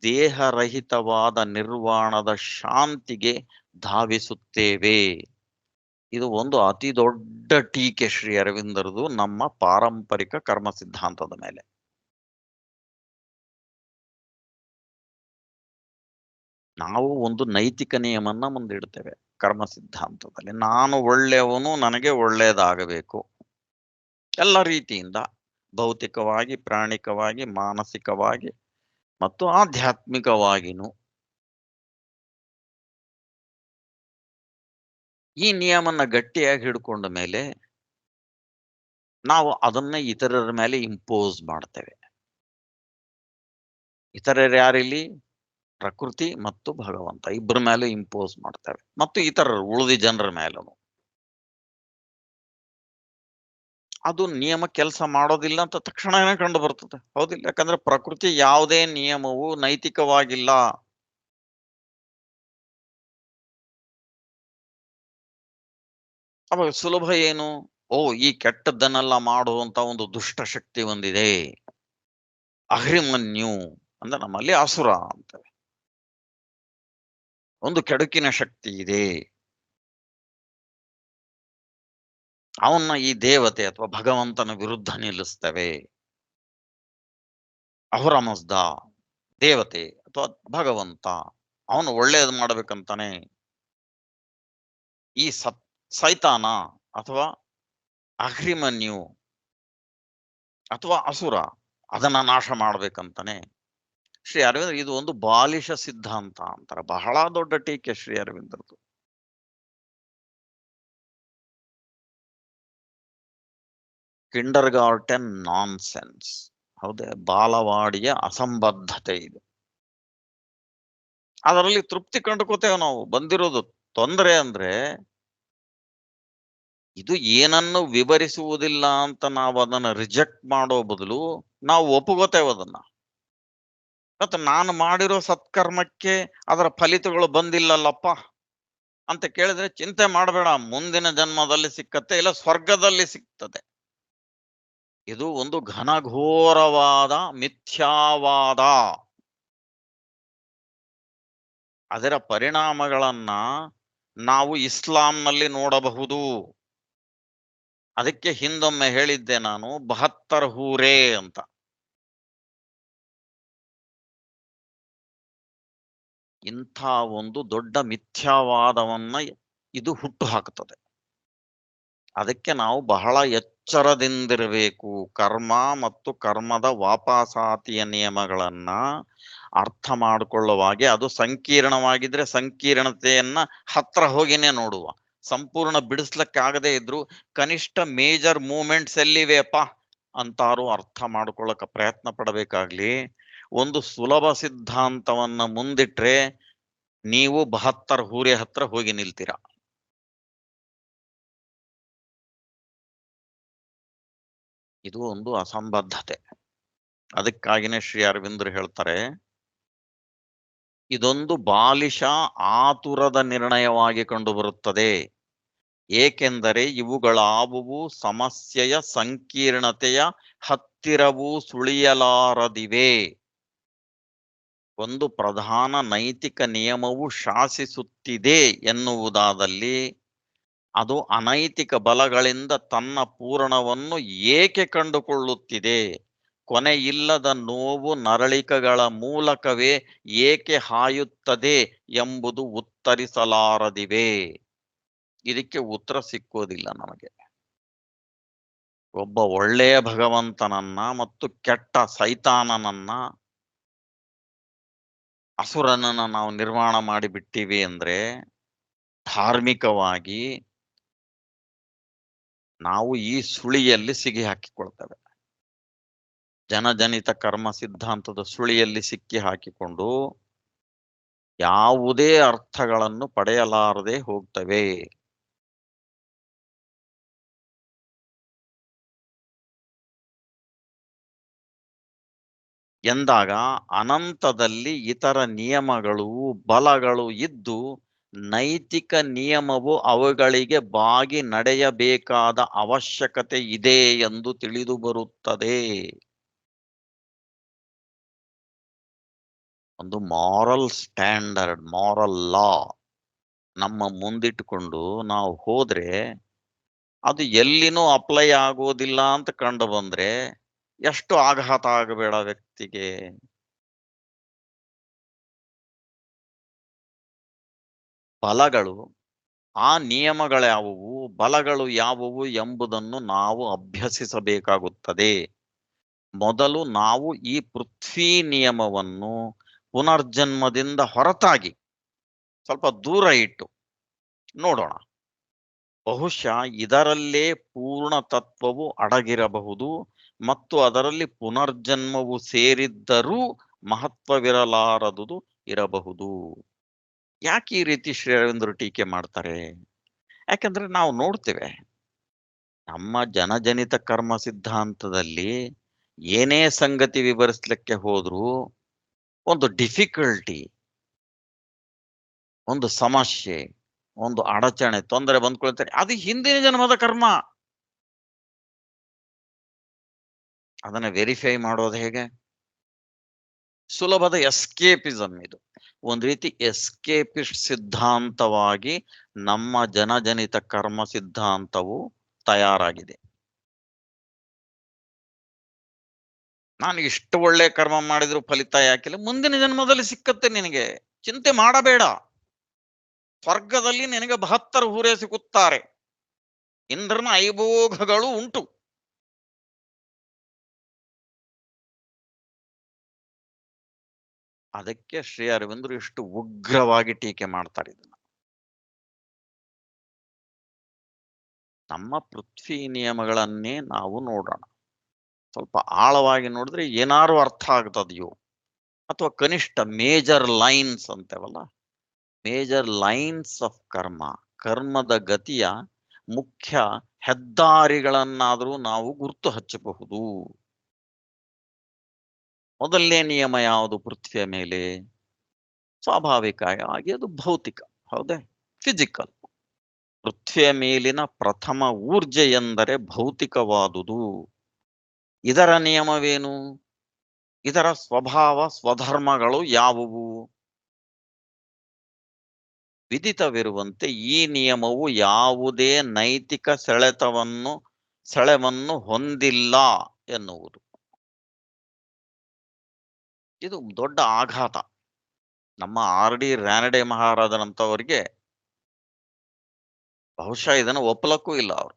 ದೇಹರಹಿತವಾದ ನಿರ್ವಾಣದ ಶಾಂತಿಗೆ ಧಾವಿಸುತ್ತೇವೆ. ಇದು ಒಂದು ಅತಿ ದೊಡ್ಡ ಟೀಕೆ ಶ್ರೀ ಅರವಿಂದರದು ನಮ್ಮ ಪಾರಂಪರಿಕ ಕರ್ಮ ಸಿದ್ಧಾಂತದ ಮೇಲೆ. ನಾವು ಒಂದು ನೈತಿಕ ನಿಯಮನ್ನ ಮುಂದಿಡ್ತೇವೆ ಕರ್ಮ ಸಿದ್ಧಾಂತದಲ್ಲಿ. ನಾನು ಒಳ್ಳೆಯವನು, ನನಗೆ ಒಳ್ಳೆಯದಾಗಬೇಕು. ಎಲ್ಲ ರೀತಿಯಿಂದ ಭೌತಿಕವಾಗಿ, ಪ್ರಾಣಿಕವಾಗಿ, ಮಾನಸಿಕವಾಗಿ ಮತ್ತು ಆಧ್ಯಾತ್ಮಿಕವಾಗಿನೂ ಈ ನಿಯಮನ ಗಟ್ಟಿಯಾಗಿ ಹಿಡ್ಕೊಂಡ ಮೇಲೆ ನಾವು ಅದನ್ನ ಇತರರ ಮೇಲೆ ಇಂಪೋಸ್ ಮಾಡ್ತೇವೆ. ಇತರರು ಯಾರಿಲ್ಲಿ? ಪ್ರಕೃತಿ ಮತ್ತು ಭಗವಂತ ಇಬ್ಬರ ಮೇಲೂ ಇಂಪೋಸ್ ಮಾಡ್ತೇವೆ, ಮತ್ತು ಇತರರು ಉಳಿದ ಜನರ ಮೇಲೂ. ಅದು ನಿಯಮ ಕೆಲಸ ಮಾಡೋದಿಲ್ಲ ಅಂತ ತಕ್ಷಣನೇ ಕಂಡು ಬರ್ತದೆ, ಹೌದಿಲ್ಲ? ಯಾಕಂದ್ರೆ ಪ್ರಕೃತಿ ಯಾವುದೇ ನಿಯಮವು ನೈತಿಕವಾಗಿಲ್ಲ. ಅವಾಗ ಸುಲಭ ಏನು? ಓ, ಈ ಕೆಟ್ಟದ್ದನ್ನೆಲ್ಲ ಮಾಡುವಂತ ಒಂದು ದುಷ್ಟ ಶಕ್ತಿ ಒಂದಿದೆ, ಅಹಿಮನ್ಯು ಅಂದ್ರೆ ನಮ್ಮಲ್ಲಿ ಅಸುರ ಅಂತೇವೆ, ಒಂದು ಕೆಡುಕಿನ ಶಕ್ತಿ ಇದೆ, ಅವನ್ನ ಈ ದೇವತೆ ಅಥವಾ ಭಗವಂತನ ವಿರುದ್ಧ ನಿಲ್ಲಿಸ್ತೇವೆ. ಅಹುರಮಸ್ದ ದೇವತೆ ಅಥವಾ ಭಗವಂತ ಅವನು ಒಳ್ಳೇದು ಮಾಡ್ಬೇಕಂತಾನೆ ಈ ಸೈತಾನ ಅಥವಾ ಅಹಿಮನ್ಯು ಅಥವಾ ಅಸುರ ಅದನ್ನ ನಾಶ ಮಾಡ್ಬೇಕಂತಾನೆ. ಶ್ರೀ ಅರವಿಂದ್ರ ಇದು ಒಂದು ಬಾಲಿಶ ಸಿದ್ಧಾಂತ ಅಂತಾರೆ, ಬಹಳ ದೊಡ್ಡ ಟೀಕೆ ಶ್ರೀ ಅರವಿಂದ್ರದ್ದು. ಕಿಂಡರ್ ಗಾರ್ಟನ್ ನಾನ್ ಸೆನ್ಸ್, ಹೌದೇ, ಬಾಲವಾಡಿಯ ಅಸಂಬದ್ಧತೆ ಇದು. ಅದರಲ್ಲಿ ತೃಪ್ತಿ ಕಂಡುಕೋತೇವೆ ನಾವು. ಬಂದಿರೋದು ತೊಂದರೆ ಅಂದ್ರೆ ಇದು ಏನನ್ನು ವಿವರಿಸುವುದಿಲ್ಲ ಅಂತ ನಾವು ಅದನ್ನ ರಿಜೆಕ್ಟ್ ಮಾಡೋ ಬದಲು ನಾವು ಒಪ್ಪುಗೋತೇವೆ ಅದನ್ನ. ಮತ್ತೆ ನಾನು ಮಾಡಿರೋ ಸತ್ಕರ್ಮಕ್ಕೆ ಅದರ ಫಲಿತಗಳು ಬಂದಿಲ್ಲಲ್ಲಪ್ಪ ಅಂತ ಕೇಳಿದ್ರೆ ಚಿಂತೆ ಮಾಡಬೇಡ, ಮುಂದಿನ ಜನ್ಮದಲ್ಲಿ ಸಿಕ್ಕತ್ತೆ, ಇಲ್ಲ ಸ್ವರ್ಗದಲ್ಲಿ ಸಿಗ್ತದೆ. ಇದು ಒಂದು ಘನಘೋರವಾದ ಮಿಥ್ಯಾವಾದ. ಅದರ ಪರಿಣಾಮಗಳನ್ನ ನಾವು ಇಸ್ಲಾಂನಲ್ಲಿ ನೋಡಬಹುದು. ಅದಕ್ಕೆ ಹಿಂದೊಮ್ಮೆ ಹೇಳಿದ್ದೆ ನಾನು, 72 ಹೂರೇ ಅಂತ. ಇಂಥ ಒಂದು ದೊಡ್ಡ ಮಿಥ್ಯಾವಾದವನ್ನ ಇದು ಹುಟ್ಟು ಹಾಕುತ್ತದೆ. ಅದಕ್ಕೆ ನಾವು ಬಹಳ ಎಚ್ಚರದಿಂದಿರಬೇಕು. ಕರ್ಮ ಮತ್ತು ಕರ್ಮದ ವಾಪಸಾತಿಯ ನಿಯಮಗಳನ್ನ ಅರ್ಥ ಮಾಡಿಕೊಳ್ಳುವಾಗೆ ಅದು ಸಂಕೀರ್ಣವಾಗಿದ್ರೆ ಸಂಕೀರ್ಣತೆಯನ್ನ ಹತ್ರ ಹೋಗಿನೇ ನೋಡುವ. ಸಂಪೂರ್ಣ ಬಿಡಿಸ್ಲಿಕ್ಕಾಗದೇ ಇದ್ರು ಕನಿಷ್ಠ ಮೇಜರ್ ಮೂಮೆಂಟ್ಸ್ ಎಲ್ಲಿವೆಯಪ್ಪ ಅಂತಾರು ಅರ್ಥ ಮಾಡ್ಕೊಳ್ಳಕ ಪ್ರಯತ್ನ ಪಡಬೇಕಾಗ್ಲಿ. ಒಂದು ಸುಲಭ ಸಿದ್ಧಾಂತವನ್ನ ಮುಂದಿಟ್ರೆ ನೀವು 72 ಹೂರೆ ಹತ್ರ ಹೋಗಿ ನಿಲ್ತೀರಾ. ಇದು ಒಂದು ಅಸಂಬದ್ಧತೆ. ಅದಕ್ಕಾಗಿನೇ ಶ್ರೀ ಅರವಿಂದರು ಹೇಳ್ತಾರೆ, ಇದೊಂದು ಬಾಲಿಶ ಆತುರದ ನಿರ್ಣಯವಾಗಿ ಕಂಡುಬರುತ್ತದೆ. ಏಕೆಂದರೆ ಇವುಗಳಾವುವು ಸಮಸ್ಯೆಯ ಸಂಕೀರ್ಣತೆಯ ಹತ್ತಿರವೂ ಸುಳಿಯಲಾರದಿವೆ. ಒಂದು ಪ್ರಧಾನ ನೈತಿಕ ನಿಯಮವು ಶಾಸಿಸುತ್ತಿದೆ ಎನ್ನುವುದಾದಲ್ಲಿ ಅದು ಅನೈತಿಕ ಬಲಗಳಿಂದ ತನ್ನ ಪೂರಣವನ್ನು ಏಕೆ ಕಂಡುಕೊಳ್ಳುತ್ತಿದೆ, ಕೊನೆಯಿಲ್ಲದ ನೋವು ನರಳಿಕೆಗಳ ಮೂಲಕವೇ ಏಕೆ ಹಾಯುತ್ತದೆ ಎಂಬುದು ಉತ್ತರಿಸಲಾರದಿವೆ. ಇದಕ್ಕೆ ಉತ್ತರ ಸಿಕ್ಕೋದಿಲ್ಲ ನಮಗೆ. ಒಬ್ಬ ಒಳ್ಳೆಯ ಭಗವಂತನನ್ನ ಮತ್ತು ಕೆಟ್ಟ ಸೈತಾನನನ್ನ, ಅಸುರನನ್ನ ನಾವು ನಿರ್ಮಾಣ ಮಾಡಿಬಿಟ್ಟಿವಿ ಅಂದ್ರೆ ಧಾರ್ಮಿಕವಾಗಿ ನಾವು ಈ ಸುಳಿಯಲ್ಲಿ ಸಿಗಿ ಹಾಕಿಕೊಳ್ತೇವೆ. ಜನಜನಿತ ಕರ್ಮ ಸಿದ್ಧಾಂತದ ಸುಳಿಯಲ್ಲಿ ಸಿಕ್ಕಿ ಹಾಕಿಕೊಂಡು ಯಾವುದೇ ಅರ್ಥಗಳನ್ನು ಪಡೆಯಲಾರದೆ ಹೋಗ್ತವೆ. ಎಂದಾಗ ಅನಂತದಲ್ಲಿ ಇತರ ನಿಯಮಗಳು ಬಲಗಳು ಇದ್ದು ನೈತಿಕ ನಿಯಮವು ಅವುಗಳಿಗೆ ಬಾಗಿ ನಡೆಯಬೇಕಾದ ಅವಶ್ಯಕತೆ ಇದೆ ಎಂದು ತಿಳಿದು ಬರುತ್ತದೆ. ಒಂದು ಮಾರಲ್ ಸ್ಟ್ಯಾಂಡರ್ಡ್, ಮಾರಲ್ ಲಾ ನಮ್ಮ ಮುಂದಿಟ್ಟುಕೊಂಡು ನಾವು ಹೋದ್ರೆ ಅದು ಎಲ್ಲಿನೂ ಅಪ್ಲೈ ಆಗೋದಿಲ್ಲ ಅಂತ ಕಂಡು ಬಂದ್ರೆ ಎಷ್ಟು ಆಘಾತ ಆಗಬೇಡ ವ್ಯಕ್ತಿಗೆ. ಬಲಗಳು ಆ ನಿಯಮಗಳ್ಯಾವುವು, ಬಲಗಳು ಯಾವುವು ಎಂಬುದನ್ನು ನಾವು ಅಭ್ಯಸಿಸಬೇಕಾಗುತ್ತದೆ. ಮೊದಲು ನಾವು ಈ ಪೃಥ್ವಿ ನಿಯಮವನ್ನು ಪುನರ್ಜನ್ಮದಿಂದ ಹೊರತಾಗಿ ಸ್ವಲ್ಪ ದೂರ ಇಟ್ಟು ನೋಡೋಣ. ಬಹುಶಃ ಇದರಲ್ಲೇ ಪೂರ್ಣ ತತ್ವವು ಅಡಗಿರಬಹುದು ಮತ್ತು ಅದರಲ್ಲಿ ಪುನರ್ಜನ್ಮವು ಸೇರಿದ್ದರೂ ಮಹತ್ವವಿರಲಾರದುದು ಇರಬಹುದು. ಯಾಕೆ ಈ ರೀತಿ ಶ್ರೀ ಅರವಿಂದರು ಟೀಕೆ ಮಾಡ್ತಾರೆ? ಯಾಕಂದ್ರೆ ನಾವು ನೋಡ್ತೇವೆ, ನಮ್ಮ ಜನಜನಿತ ಕರ್ಮ ಸಿದ್ಧಾಂತದಲ್ಲಿ ಏನೇ ಸಂಗತಿ ವಿವರಿಸ್ಲಿಕ್ಕೆ ಹೋದ್ರೂ ಒಂದು ಡಿಫಿಕಲ್ಟಿ, ಒಂದು ಸಮಸ್ಯೆ, ಒಂದು ಅಡಚಣೆ, ತೊಂದರೆ ಬಂದ್ಕೊಳ್ತಾರೆ. ಅದು ಹಿಂದಿನ ಜನ್ಮದ ಕರ್ಮ. ಅದನ್ನ ವೆರಿಫೈ ಮಾಡೋದು ಹೇಗೆ? ಸುಲಭದ ಎಸ್ಕೇಪಿಸಮ್ ಇದು. ಒಂದ್ ರೀತಿ ಎಸ್ಕೇಪಿಸ್ಟ್ ಸಿದ್ಧಾಂತವಾಗಿ ನಮ್ಮ ಜನಜನಿತ ಕರ್ಮ ಸಿದ್ಧಾಂತವು ತಯಾರಾಗಿದೆ. ನಾನು ಇಷ್ಟು ಒಳ್ಳೆ ಕರ್ಮ ಮಾಡಿದ್ರು ಫಲಿತ ಯಾಕಿಲ್ಲ? ಮುಂದಿನ ಜನ್ಮದಲ್ಲಿ ಸಿಕ್ಕತ್ತೆ ನಿನಗೆ, ಚಿಂತೆ ಮಾಡಬೇಡ. ಸ್ವರ್ಗದಲ್ಲಿ ನಿನಗೆ 72 ಹೂರೇ ಸಿಕ್ಕುತ್ತಾರೆ. ಇಂದ್ರನ ಐಭೋಗಗಳು ಉಂಟು. ಅದಕ್ಕೆ ಶ್ರೀ ಅರವಿಂದರು ಇಷ್ಟು ಉಗ್ರವಾಗಿ ಟೀಕೆ ಮಾಡ್ತಾರೆ ಇದನ್ನ. ನಮ್ಮ ಪೃಥ್ವಿ ನಿಯಮಗಳನ್ನೇ ನಾವು ನೋಡೋಣ. ಸ್ವಲ್ಪ ಆಳವಾಗಿ ನೋಡಿದ್ರೆ ಏನಾರು ಅರ್ಥ ಆಗ್ತದೆಯೋ, ಅಥವಾ ಕನಿಷ್ಠ ಮೇಜರ್ ಲೈನ್ಸ್ ಅಂತೇವಲ್ಲ, ಮೇಜರ್ ಲೈನ್ಸ್ ಆಫ್ ಕರ್ಮ, ಕರ್ಮದ ಗತಿಯ ಮುಖ್ಯ ಹೆದ್ದಾರಿಗಳನ್ನಾದರೂ ನಾವು ಗುರ್ತು ಹಚ್ಚಬಹುದು. ಮೊದಲನೇ ನಿಯಮ ಯಾವುದು ಪೃಥ್ವಿಯ ಮೇಲೆ? ಸ್ವಾಭಾವಿಕವಾಗಿ ಅದು ಭೌತಿಕ, ಹೌದೇ? ಫಿಸಿಕಲ್. ಪೃಥ್ವಿಯ ಮೇಲಿನ ಪ್ರಥಮ ಊರ್ಜೆ ಎಂದರೆ ಭೌತಿಕವಾದುದು. ಇದರ ನಿಯಮವೇನು? ಇದರ ಸ್ವಭಾವ ಸ್ವಧರ್ಮಗಳು ಯಾವುವು? ವಿದಿತವಿರುವಂತೆ ಈ ನಿಯಮವು ಯಾವುದೇ ನೈತಿಕ ಸೆಳೆವನ್ನು ಹೊಂದಿಲ್ಲ ಎನ್ನುವುದು. ಇದು ದೊಡ್ಡ ಆಘಾತ. ನಮ್ಮ R.D. ರಾನಡೆ ಮಹಾರಾಜರಂತವರಿಗೆ ಬಹುಶಃ ಇದನ್ನು ಒಪ್ಪಲಕ್ಕೂ ಇಲ್ಲ ಅವರು.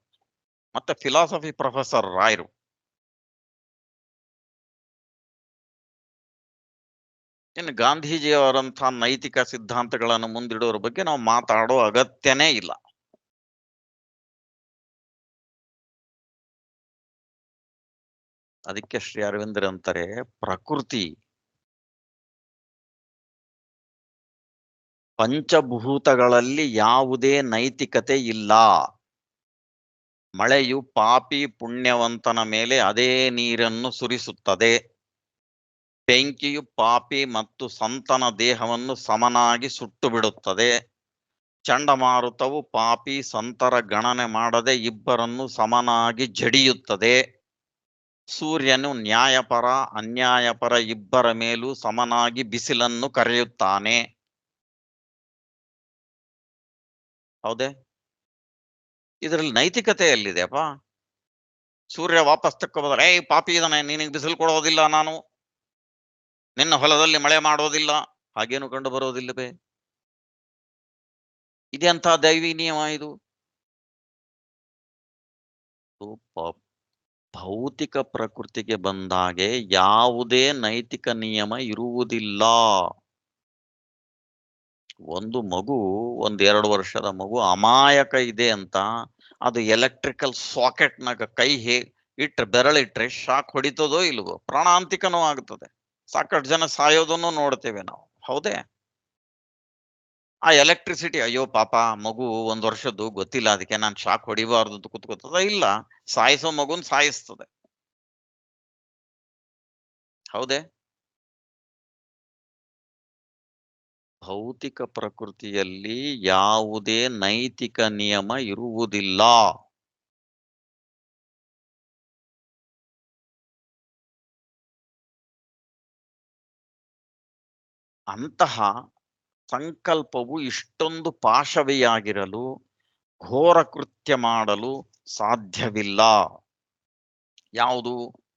ಮತ್ತೆ ಫಿಲಾಸಫಿ ಪ್ರೊಫೆಸರ್ ರಾಯರು. ಇನ್ನು ಗಾಂಧೀಜಿಯವರಂಥ ನೈತಿಕ ಸಿದ್ಧಾಂತಗಳನ್ನು ಮುಂದಿಡೋರ ಬಗ್ಗೆ ನಾವು ಮಾತಾಡೋ ಅಗತ್ಯನೇ ಇಲ್ಲ. ಅದಕ್ಕೆ ಶ್ರೀ ಅರವಿಂದರು ಅಂತಾರೆ, ಪ್ರಕೃತಿ ಪಂಚಭೂತಗಳಲ್ಲಿ ಯಾವುದೇ ನೈತಿಕತೆ ಇಲ್ಲ. ಮಳೆಯು ಪಾಪಿ ಪುಣ್ಯವಂತನ ಮೇಲೆ ಅದೇ ನೀರನ್ನು ಸುರಿಸುತ್ತದೆ. ಬೆಂಕಿಯು ಪಾಪಿ ಮತ್ತು ಸಂತನ ದೇಹವನ್ನು ಸಮನಾಗಿ ಸುಟ್ಟು ಬಿಡುತ್ತದೆ. ಚಂಡಮಾರುತವು ಪಾಪಿ ಸಂತರ ಗಣನೆ ಮಾಡದೆ ಇಬ್ಬರನ್ನು ಸಮನಾಗಿ ಜಡಿಯುತ್ತದೆ. ಸೂರ್ಯನು ನ್ಯಾಯಪರ ಅನ್ಯಾಯಪರ ಇಬ್ಬರ ಮೇಲೂ ಸಮನಾಗಿ ಬಿಸಿಲನ್ನು ಕರೆಯುತ್ತಾನೆ. ಹೌದೇ? ಇದರಲ್ಲಿ ನೈತಿಕತೆ ಎಲ್ಲಿದೆಯಪ್ಪ? ಸೂರ್ಯ ವಾಪಸ್ ತಕ್ಕೋಬೋದ್ರೆ, ಪಾಪಿ ಇದಾನೆ, ನಿನಗೆ ಬಿಸಿಲು ಕೊಡೋದಿಲ್ಲ, ನಾನು ನಿನ್ನ ಹೊಲದಲ್ಲಿ ಮಳೆ ಮಾಡೋದಿಲ್ಲ, ಹಾಗೇನು ಕಂಡು ಬರೋದಿಲ್ಲವೇ? ಇದೆಂಥ ದೈವಿ ನಿಯಮ ಇದು? ಭೌತಿಕ ಪ್ರಕೃತಿಗೆ ಬಂದಾಗೆ ಯಾವುದೇ ನೈತಿಕ ನಿಯಮ ಇರುವುದಿಲ್ಲ. ಒಂದು ಮಗು, 1-2 ವರ್ಷದ ಮಗು ಅಮಾಯಕ ಇದೆ ಅಂತ ಅದು ಎಲೆಕ್ಟ್ರಿಕಲ್ ಸಾಕೆಟ್ನಾಗ ಕೈ ಇಟ್ರೆ, ಬೆರಳಿಟ್ರೆ ಶಾಕ್ ಹೊಡಿತದೋ ಇಲ್ವೋ? ಪ್ರಾಣಾಂತಿಕನೂ ಆಗ್ತದೆ. ಸಾಕಷ್ಟು ಜನ ಸಾಯೋದನ್ನು ನೋಡ್ತೇವೆ ನಾವು, ಹೌದೇ? ಆ ಎಲೆಕ್ಟ್ರಿಸಿಟಿ, ಅಯ್ಯೋ ಪಾಪ ಮಗು 1 ವರ್ಷದ್ದು ಗೊತ್ತಿಲ್ಲ, ಅದಕ್ಕೆ ನಾನು ಶಾಕ್ ಹೊಡಿಬಾರ್ದು ಅಂತ ಕೂತ್ಕೋತದ? ಇಲ್ಲ, ಸಾಯಿಸೋ ಮಗುನ್ ಸಾಯಿಸ್ತದೆ, ಹೌದೇ? ಭೌತಿಕ ಪ್ರಕೃತಿಯಲ್ಲಿ ಯಾವುದೇ ನೈತಿಕ ನಿಯಮ ಇರುವುದಿಲ್ಲ. ಅಂತಹ ಸಂಕಲ್ಪವು ಇಷ್ಟೊಂದು ಪಾಶವಿಯಾಗಿರಲು, ಘೋರ ಕೃತ್ಯ ಮಾಡಲು ಸಾಧ್ಯವಿಲ್ಲ. ಯಾವುದು?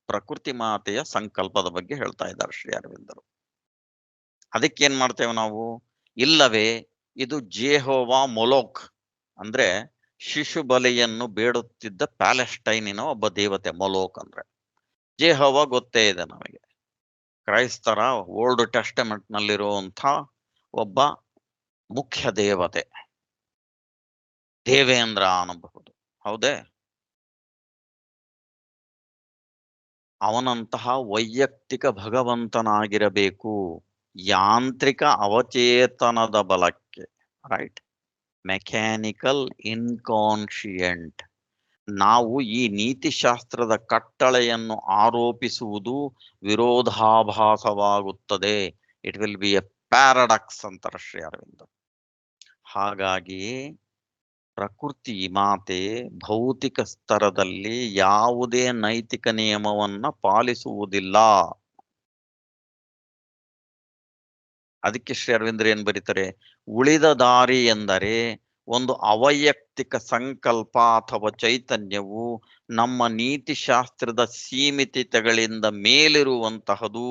ಪ್ರಕೃತಿ ಮಾತೆಯ ಸಂಕಲ್ಪದ ಬಗ್ಗೆ ಹೇಳ್ತಾ ಇದ್ದಾರೆ ಶ್ರೀ ಅರವಿಂದರು. ಅದಕ್ಕೇನ್ ಮಾಡ್ತೇವೆ ನಾವು? ಇಲ್ಲವೇ ಇದು ಜೇಹೋವಾ ಮೊಲೋಕ್ ಅಂದ್ರೆ ಶಿಶು ಬಲಿಯನ್ನು ಬೇಡುತ್ತಿದ್ದ ಪ್ಯಾಲೆಸ್ಟೈನಿನ ಒಬ್ಬ ದೇವತೆ ಮೊಲೋಕ್ ಅಂದ್ರೆ. ಜೆಹೋವ ಗೊತ್ತೇ ಇದೆ ನಮಗೆ, ಕ್ರೈಸ್ತರ ಓಲ್ಡ್ ಟೆಸ್ಟಮೆಂಟ್ ನಲ್ಲಿರುವಂಥ ಒಬ್ಬ ಮುಖ್ಯ ದೇವತೆ, ದೇವೇಂದ್ರ ಅನ್ನಬಹುದು, ಹೌದೇ? ಅವನಂತಹ ವೈಯಕ್ತಿಕ ಭಗವಂತನಾಗಿರಬೇಕು, ಯಾಂತ್ರಿಕ ಅವಚೇತನದ ಬಲಕ್ಕೆ, ರೈಟ್, ಮೆಕ್ಯಾನಿಕಲ್ ಇನ್ಕಾನ್ಶಿಯಂಟ್. ನಾವು ಈ ನೀತಿಶಾಸ್ತ್ರದ ಕಟ್ಟಳೆಯನ್ನು ಆರೋಪಿಸುವುದು ವಿರೋಧಾಭಾಸವಾಗುತ್ತದೆ. It will be a paradox ಅಂತಾರೆ ಶ್ರೀ ಅರವಿಂದ. ಹಾಗಾಗಿ ಪ್ರಕೃತಿ ಮಾತೆ ಭೌತಿಕ ಸ್ತರದಲ್ಲಿ ಯಾವುದೇ ನೈತಿಕ ನಿಯಮವನ್ನ ಪಾಲಿಸುವುದಿಲ್ಲ. ಅದಕ್ಕೆ ಶ್ರೀ ಅರವಿಂದ್ರ ಏನ್ ಬರೀತಾರೆ, ಉಳಿದ ದಾರಿ ಎಂದರೆ ಒಂದು ಅವೈಯಕ್ತಿಕ ಸಂಕಲ್ಪ ಅಥವಾ ಚೈತನ್ಯವು ನಮ್ಮ ನೀತಿಶಾಸ್ತ್ರದ ಸೀಮಿತತೆಗಳಿಂದ ಮೇಲಿರುವಂತಹದು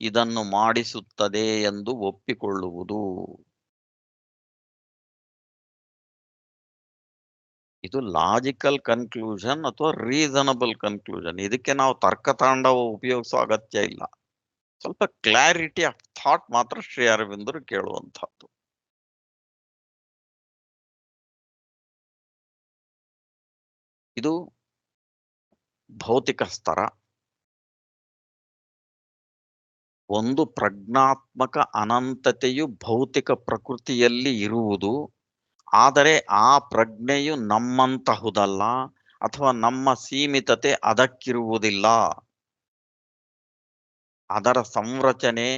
ಇದನ್ನು ಮಾಡಿಸುತ್ತದೆ ಎಂದು ಒಪ್ಪಿಕೊಳ್ಳುವುದು. ಇದು ಲಾಜಿಕಲ್ ಕನ್ಕ್ಲೂಷನ್ ಅಥವಾ ರೀಸನಬಲ್ ಕನ್ಕ್ಲೂಷನ್. ಇದಕ್ಕೆ ನಾವು ತರ್ಕತಾಂಡವ ಉಪಯೋಗಿಸೋ ಅಗತ್ಯ ಇಲ್ಲ. ಸ್ವಲ್ಪ ಕ್ಲಾರಿಟಿ ಆಫ್ ಥಾಟ್ ಮಾತ್ರ ಶ್ರೀ ಅರವಿಂದರು ಕೇಳುವಂತಹದ್ದು. ಇದು ಭೌತಿಕ ಸ್ತರ. ಒಂದು ಪ್ರಜ್ಞಾತ್ಮಕ ಅನಂತತೆಯು ಭೌತಿಕ ಪ್ರಕೃತಿಯಲ್ಲಿ ಇರುವುದು, ಆದರೆ ಆ ಪ್ರಜ್ಞೆಯು ನಮ್ಮಂತಹುದಲ್ಲ ಅಥವಾ ನಮ್ಮ ಸೀಮಿತತೆ ಅದಕ್ಕಿರುವುದಿಲ್ಲ. ಅದರ ಸಂರಚನೆ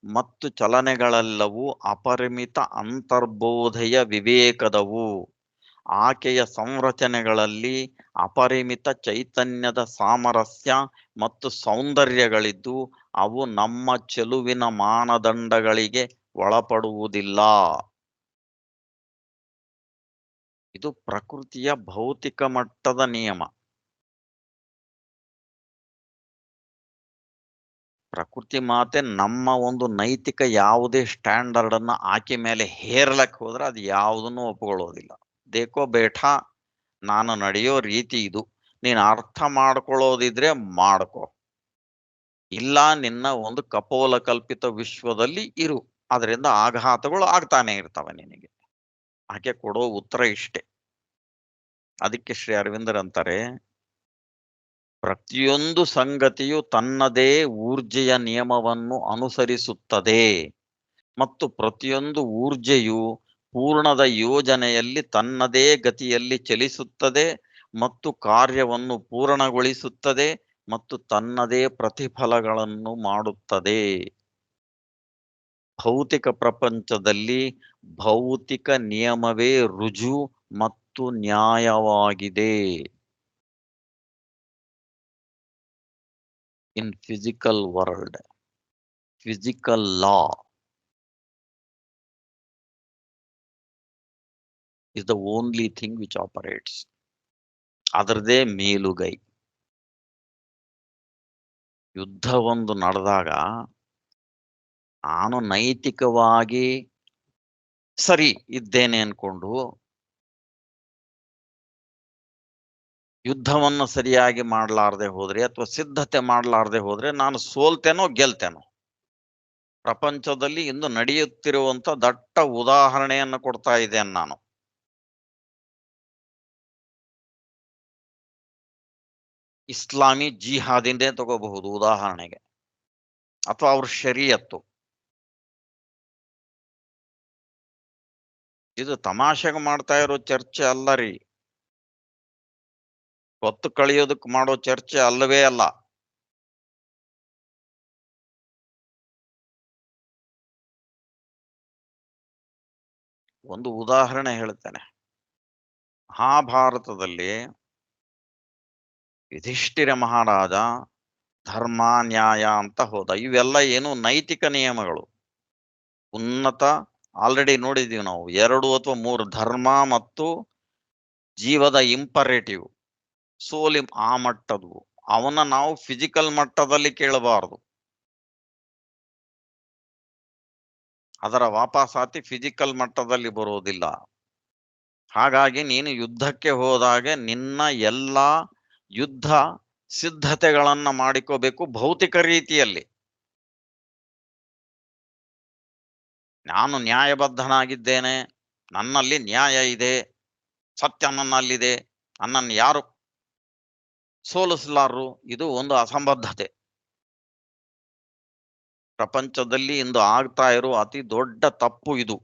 ಮತ್ತು ಚಲನೆಗಳೆಲ್ಲವೂ ಅಪರಿಮಿತ ಅಂತರ್ಬೋಧೆಯ ವಿವೇಕದವು. ಆಕೆಯ ಸಂರಚನೆಗಳಲ್ಲಿ ಅಪರಿಮಿತ ಚೈತನ್ಯದ ಸಾಮರಸ್ಯ ಮತ್ತು ಸೌಂದರ್ಯಗಳಿದ್ದು ಅವು ನಮ್ಮ ಚೆಲುವಿನ ಮಾನದಂಡಗಳಿಗೆ ಒಳಪಡುವುದಿಲ್ಲ. ಇದು ಪ್ರಕೃತಿಯ ಭೌತಿಕ ಮಟ್ಟದ ನಿಯಮ. ಪ್ರಕೃತಿ ಮಾತೆ ನಮ್ಮ ಒಂದು ನೈತಿಕ ಯಾವುದೇ ಸ್ಟ್ಯಾಂಡರ್ಡ್ ಅನ್ನ ಆಕೆ ಮೇಲೆ ಹೇರ್ಲಕ್ಕೆ ಹೋದ್ರೆ ಅದು ಯಾವುದನ್ನು ಒಪ್ಕೊಳ್ಳೋದಿಲ್ಲ. ದೇಕೋ ಬೇಠಾ, ನಾನು ನಡೆಯೋ ರೀತಿ ಇದು, ನೀನು ಅರ್ಥ ಮಾಡ್ಕೊಳ್ಳೋದಿದ್ರೆ ಮಾಡ್ಕೋ, ಇಲ್ಲ ನಿನ್ನ ಒಂದು ಕಪೋಲ ಕಲ್ಪಿತ ವಿಶ್ವದಲ್ಲಿ ಇರು, ಅದರಿಂದ ಆಘಾತಗಳು ಆಗ್ತಾನೆ ಇರ್ತವೆ ನಿನಗೆ. ಆಕೆ ಕೊಡೋ ಉತ್ತರ ಇಷ್ಟೇ. ಅದಕ್ಕೆ ಶ್ರೀ ಅರವಿಂದರ್ ಅಂತಾರೆ, ಪ್ರತಿಯೊಂದು ಸಂಗತಿಯು ತನ್ನದೇ ಊರ್ಜೆಯ ನಿಯಮವನ್ನು ಅನುಸರಿಸುತ್ತದೆ ಮತ್ತು ಪ್ರತಿಯೊಂದು ಊರ್ಜೆಯು ಪೂರ್ಣದ ಯೋಜನೆಯಲ್ಲಿ ತನ್ನದೇ ಗತಿಯಲ್ಲಿ ಚಲಿಸುತ್ತದೆ ಮತ್ತು ಕಾರ್ಯವನ್ನು ಪೂರ್ಣಗೊಳಿಸುತ್ತದೆ ಮತ್ತು ತನ್ನದೇ ಪ್ರತಿಫಲಗಳನ್ನು ಮಾಡುತ್ತದೆ. ಭೌತಿಕ ಪ್ರಪಂಚದಲ್ಲಿ ಭೌತಿಕ ನಿಯಮವೇ ರುಜು ಮತ್ತು ನ್ಯಾಯವಾಗಿದೆ. In physical world, physical law is the only thing which operates. ಅದರದೇ ಮೇಲುಗೈ. ಯುದ್ಧ ಒಂದು ನಡೆದಾಗ ನಾನು ನೈತಿಕವಾಗಿ ಸರಿ ಇದ್ದೇನೆ ಅನ್ಕೊಂಡು ಯುದ್ಧವನ್ನು ಸರಿಯಾಗಿ ಮಾಡಲಾರದೆ ಹೋದ್ರೆ ಅಥವಾ ಸಿದ್ಧತೆ ಮಾಡಲಾರದೆ ಹೋದ್ರೆ ನಾನು ಸೋಲ್ತೇನೋ ಗೆಲ್ತೇನೋ. ಪ್ರಪಂಚದಲ್ಲಿ ಇಂದು ನಡೆಯುತ್ತಿರುವಂತ ದಟ್ಟ ಉದಾಹರಣೆಯನ್ನು ಕೊಡ್ತಾ ಇದ್ದೇನೆ ನಾನು. ಇಸ್ಲಾಮಿ ಜಿಹಾದಿಂದೇ ತಗೋಬಹುದು ಉದಾಹರಣೆಗೆ, ಅಥವಾ ಅವ್ರ ಶರೀಯತ್ತು. ಇದು ತಮಾಷೆಗೆ ಮಾಡ್ತಾ ಇರೋ ಚರ್ಚೆ ಅಲ್ಲ ರೀ, ಹೊತ್ತು ಕಳಿಯೋದಕ್ಕೆ ಮಾಡೋ ಚರ್ಚೆ ಅಲ್ಲವೇ ಅಲ್ಲ. ಒಂದು ಉದಾಹರಣೆ ಹೇಳ್ತೇನೆ. ಮಹಾಭಾರತದಲ್ಲಿ ಯುಧಿಷ್ಠಿರ ಮಹಾರಾಜ ಧರ್ಮ ನ್ಯಾಯ ಅಂತ ಹೋದ. ಇವೆಲ್ಲ ಏನು ನೈತಿಕ ನಿಯಮಗಳು, ಉನ್ನತ. ಆಲ್ರೆಡಿ ನೋಡಿದೀವಿ ನಾವು 2 ಅಥವಾ 3 ಧರ್ಮ ಮತ್ತು ಜೀವದ ಇಂಪರೇಟಿವ್ ಸೋಲಿ ಆ ಮಟ್ಟದ್ದು. ಅವನ್ನ ನಾವು ಫಿಸಿಕಲ್ ಮಟ್ಟದಲ್ಲಿ ಕೇಳಬಾರದು. ಅದರ ವಾಪಸಾತಿ ಫಿಸಿಕಲ್ ಮಟ್ಟದಲ್ಲಿ ಬರೋದಿಲ್ಲ. ಹಾಗಾಗಿ ನೀನು ಯುದ್ಧಕ್ಕೆ ಹೋದಾಗ ನಿನ್ನ ಎಲ್ಲ ಯುದ್ಧ ಸಿದ್ಧತೆಗಳನ್ನ ಮಾಡಿಕೋಬೇಕು ಭೌತಿಕ ರೀತಿಯಲ್ಲಿ. ನಾನು ನ್ಯಾಯಬದ್ಧನಾಗಿದ್ದೇನೆ, ನನ್ನಲ್ಲಿ ನ್ಯಾಯ ಇದೆ, ಸತ್ಯ ನನ್ನಲ್ಲಿದೆ, ನನ್ನನ್ನು ಯಾರು ಸೋಲಿಸಲಾರರು, ಇದು ಒಂದು ಅಸಂಬದ್ಧತೆ. ಪ್ರಪಂಚದಲ್ಲಿ ಇಂದು ಆಗ್ತಾ ಇರೋ ಅತಿ ದೊಡ್ಡ ತಪ್ಪು ಇದು.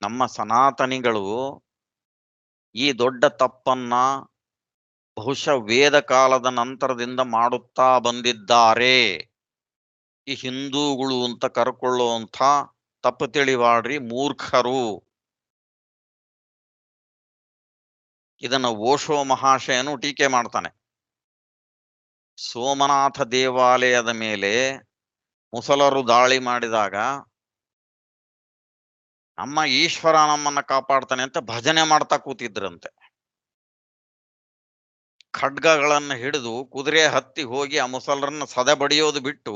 ನಮ್ಮ ಸನಾತನಿಗಳು ಈ ದೊಡ್ಡ ತಪ್ಪನ್ನ ಬಹುಶಃ ವೇದ ಕಾಲದ ನಂತರದಿಂದ ಮಾಡುತ್ತಾ ಬಂದಿದ್ದಾರೆ. ಈ ಹಿಂದೂಗಳು ಅಂತ ಕರ್ಕೊಳ್ಳುವಂಥ ತಪ್ಪು ತಿಳಿವಾಡ್ರಿ ಮೂರ್ಖರು. ಇದನ್ನ ಓಶೋ ಮಹಾಶಯನು ಟೀಕೆ ಮಾಡ್ತಾನೆ. ಸೋಮನಾಥ ದೇವಾಲಯದ ಮೇಲೆ ಮುಸಲರು ದಾಳಿ ಮಾಡಿದಾಗ ನಮ್ಮ ಈಶ್ವರ ನಮ್ಮನ್ನ ಕಾಪಾಡ್ತಾನೆ ಅಂತ ಭಜನೆ ಮಾಡ್ತಾ ಕೂತಿದ್ರಂತೆ. ಖಡ್ಗಗಳನ್ನ ಹಿಡಿದು ಕುದುರೆ ಹತ್ತಿ ಹೋಗಿ ಆ ಮುಸಲ್ರನ್ನ ಸದೆ ಬಡಿಯೋದು ಬಿಟ್ಟು,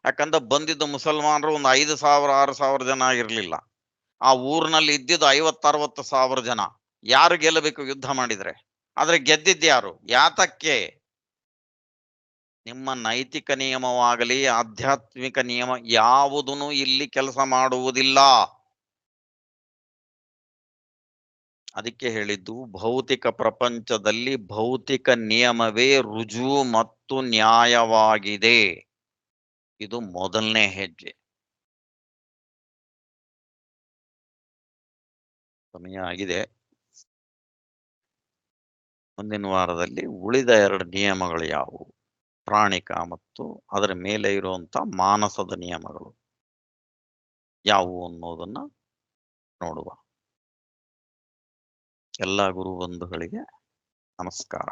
ಯಾಕಂದ್ರೆ ಬಂದಿದ್ದ ಮುಸಲ್ಮಾನರು ಒಂದು 5,000 6,000 ಜನ ಇರಲಿಲ್ಲ. ಆ ಊರಿನಲ್ಲಿ ಇದ್ದಿದ್ದು 50,000-60,000 ಜನ. ಯಾರು ಗೆಲ್ಲಬೇಕು ಯುದ್ಧ ಮಾಡಿದ್ರೆ? ಆದ್ರೆ ಗೆದ್ದಿದ್ಯಾರು? ಯಾತಕ್ಕೆ? ನಿಮ್ಮ ನೈತಿಕ ನಿಯಮವಾಗಲಿ ಆಧ್ಯಾತ್ಮಿಕ ನಿಯಮ ಯಾವುದೂ ಇಲ್ಲಿ ಕೆಲಸ ಮಾಡುವುದಿಲ್ಲ. ಅದಕ್ಕೆ ಹೇಳಿದ್ದು ಭೌತಿಕ ಪ್ರಪಂಚದಲ್ಲಿ ಭೌತಿಕ ನಿಯಮವೇ ರುಜು ಮತ್ತು ನ್ಯಾಯವಾಗಿದೆ. ಇದು ಮೊದಲನೇ ಹೆಜ್ಜೆ. ಸಮಯ ಆಗಿದೆ. ಮುಂದಿನ ವಾರದಲ್ಲಿ ಉಳಿದ 2 ನಿಯಮಗಳು ಯಾವುವು, ಪ್ರಾಣಿಕ ಮತ್ತು ಅದರ ಮೇಲೆ ಇರುವಂತ ಮಾನಸದ ನಿಯಮಗಳು ಯಾವುವು ಅನ್ನೋದನ್ನ ನೋಡುವ. ಎಲ್ಲ ಗುರು ಬಂಧುಗಳಿಗೆ ನಮಸ್ಕಾರ.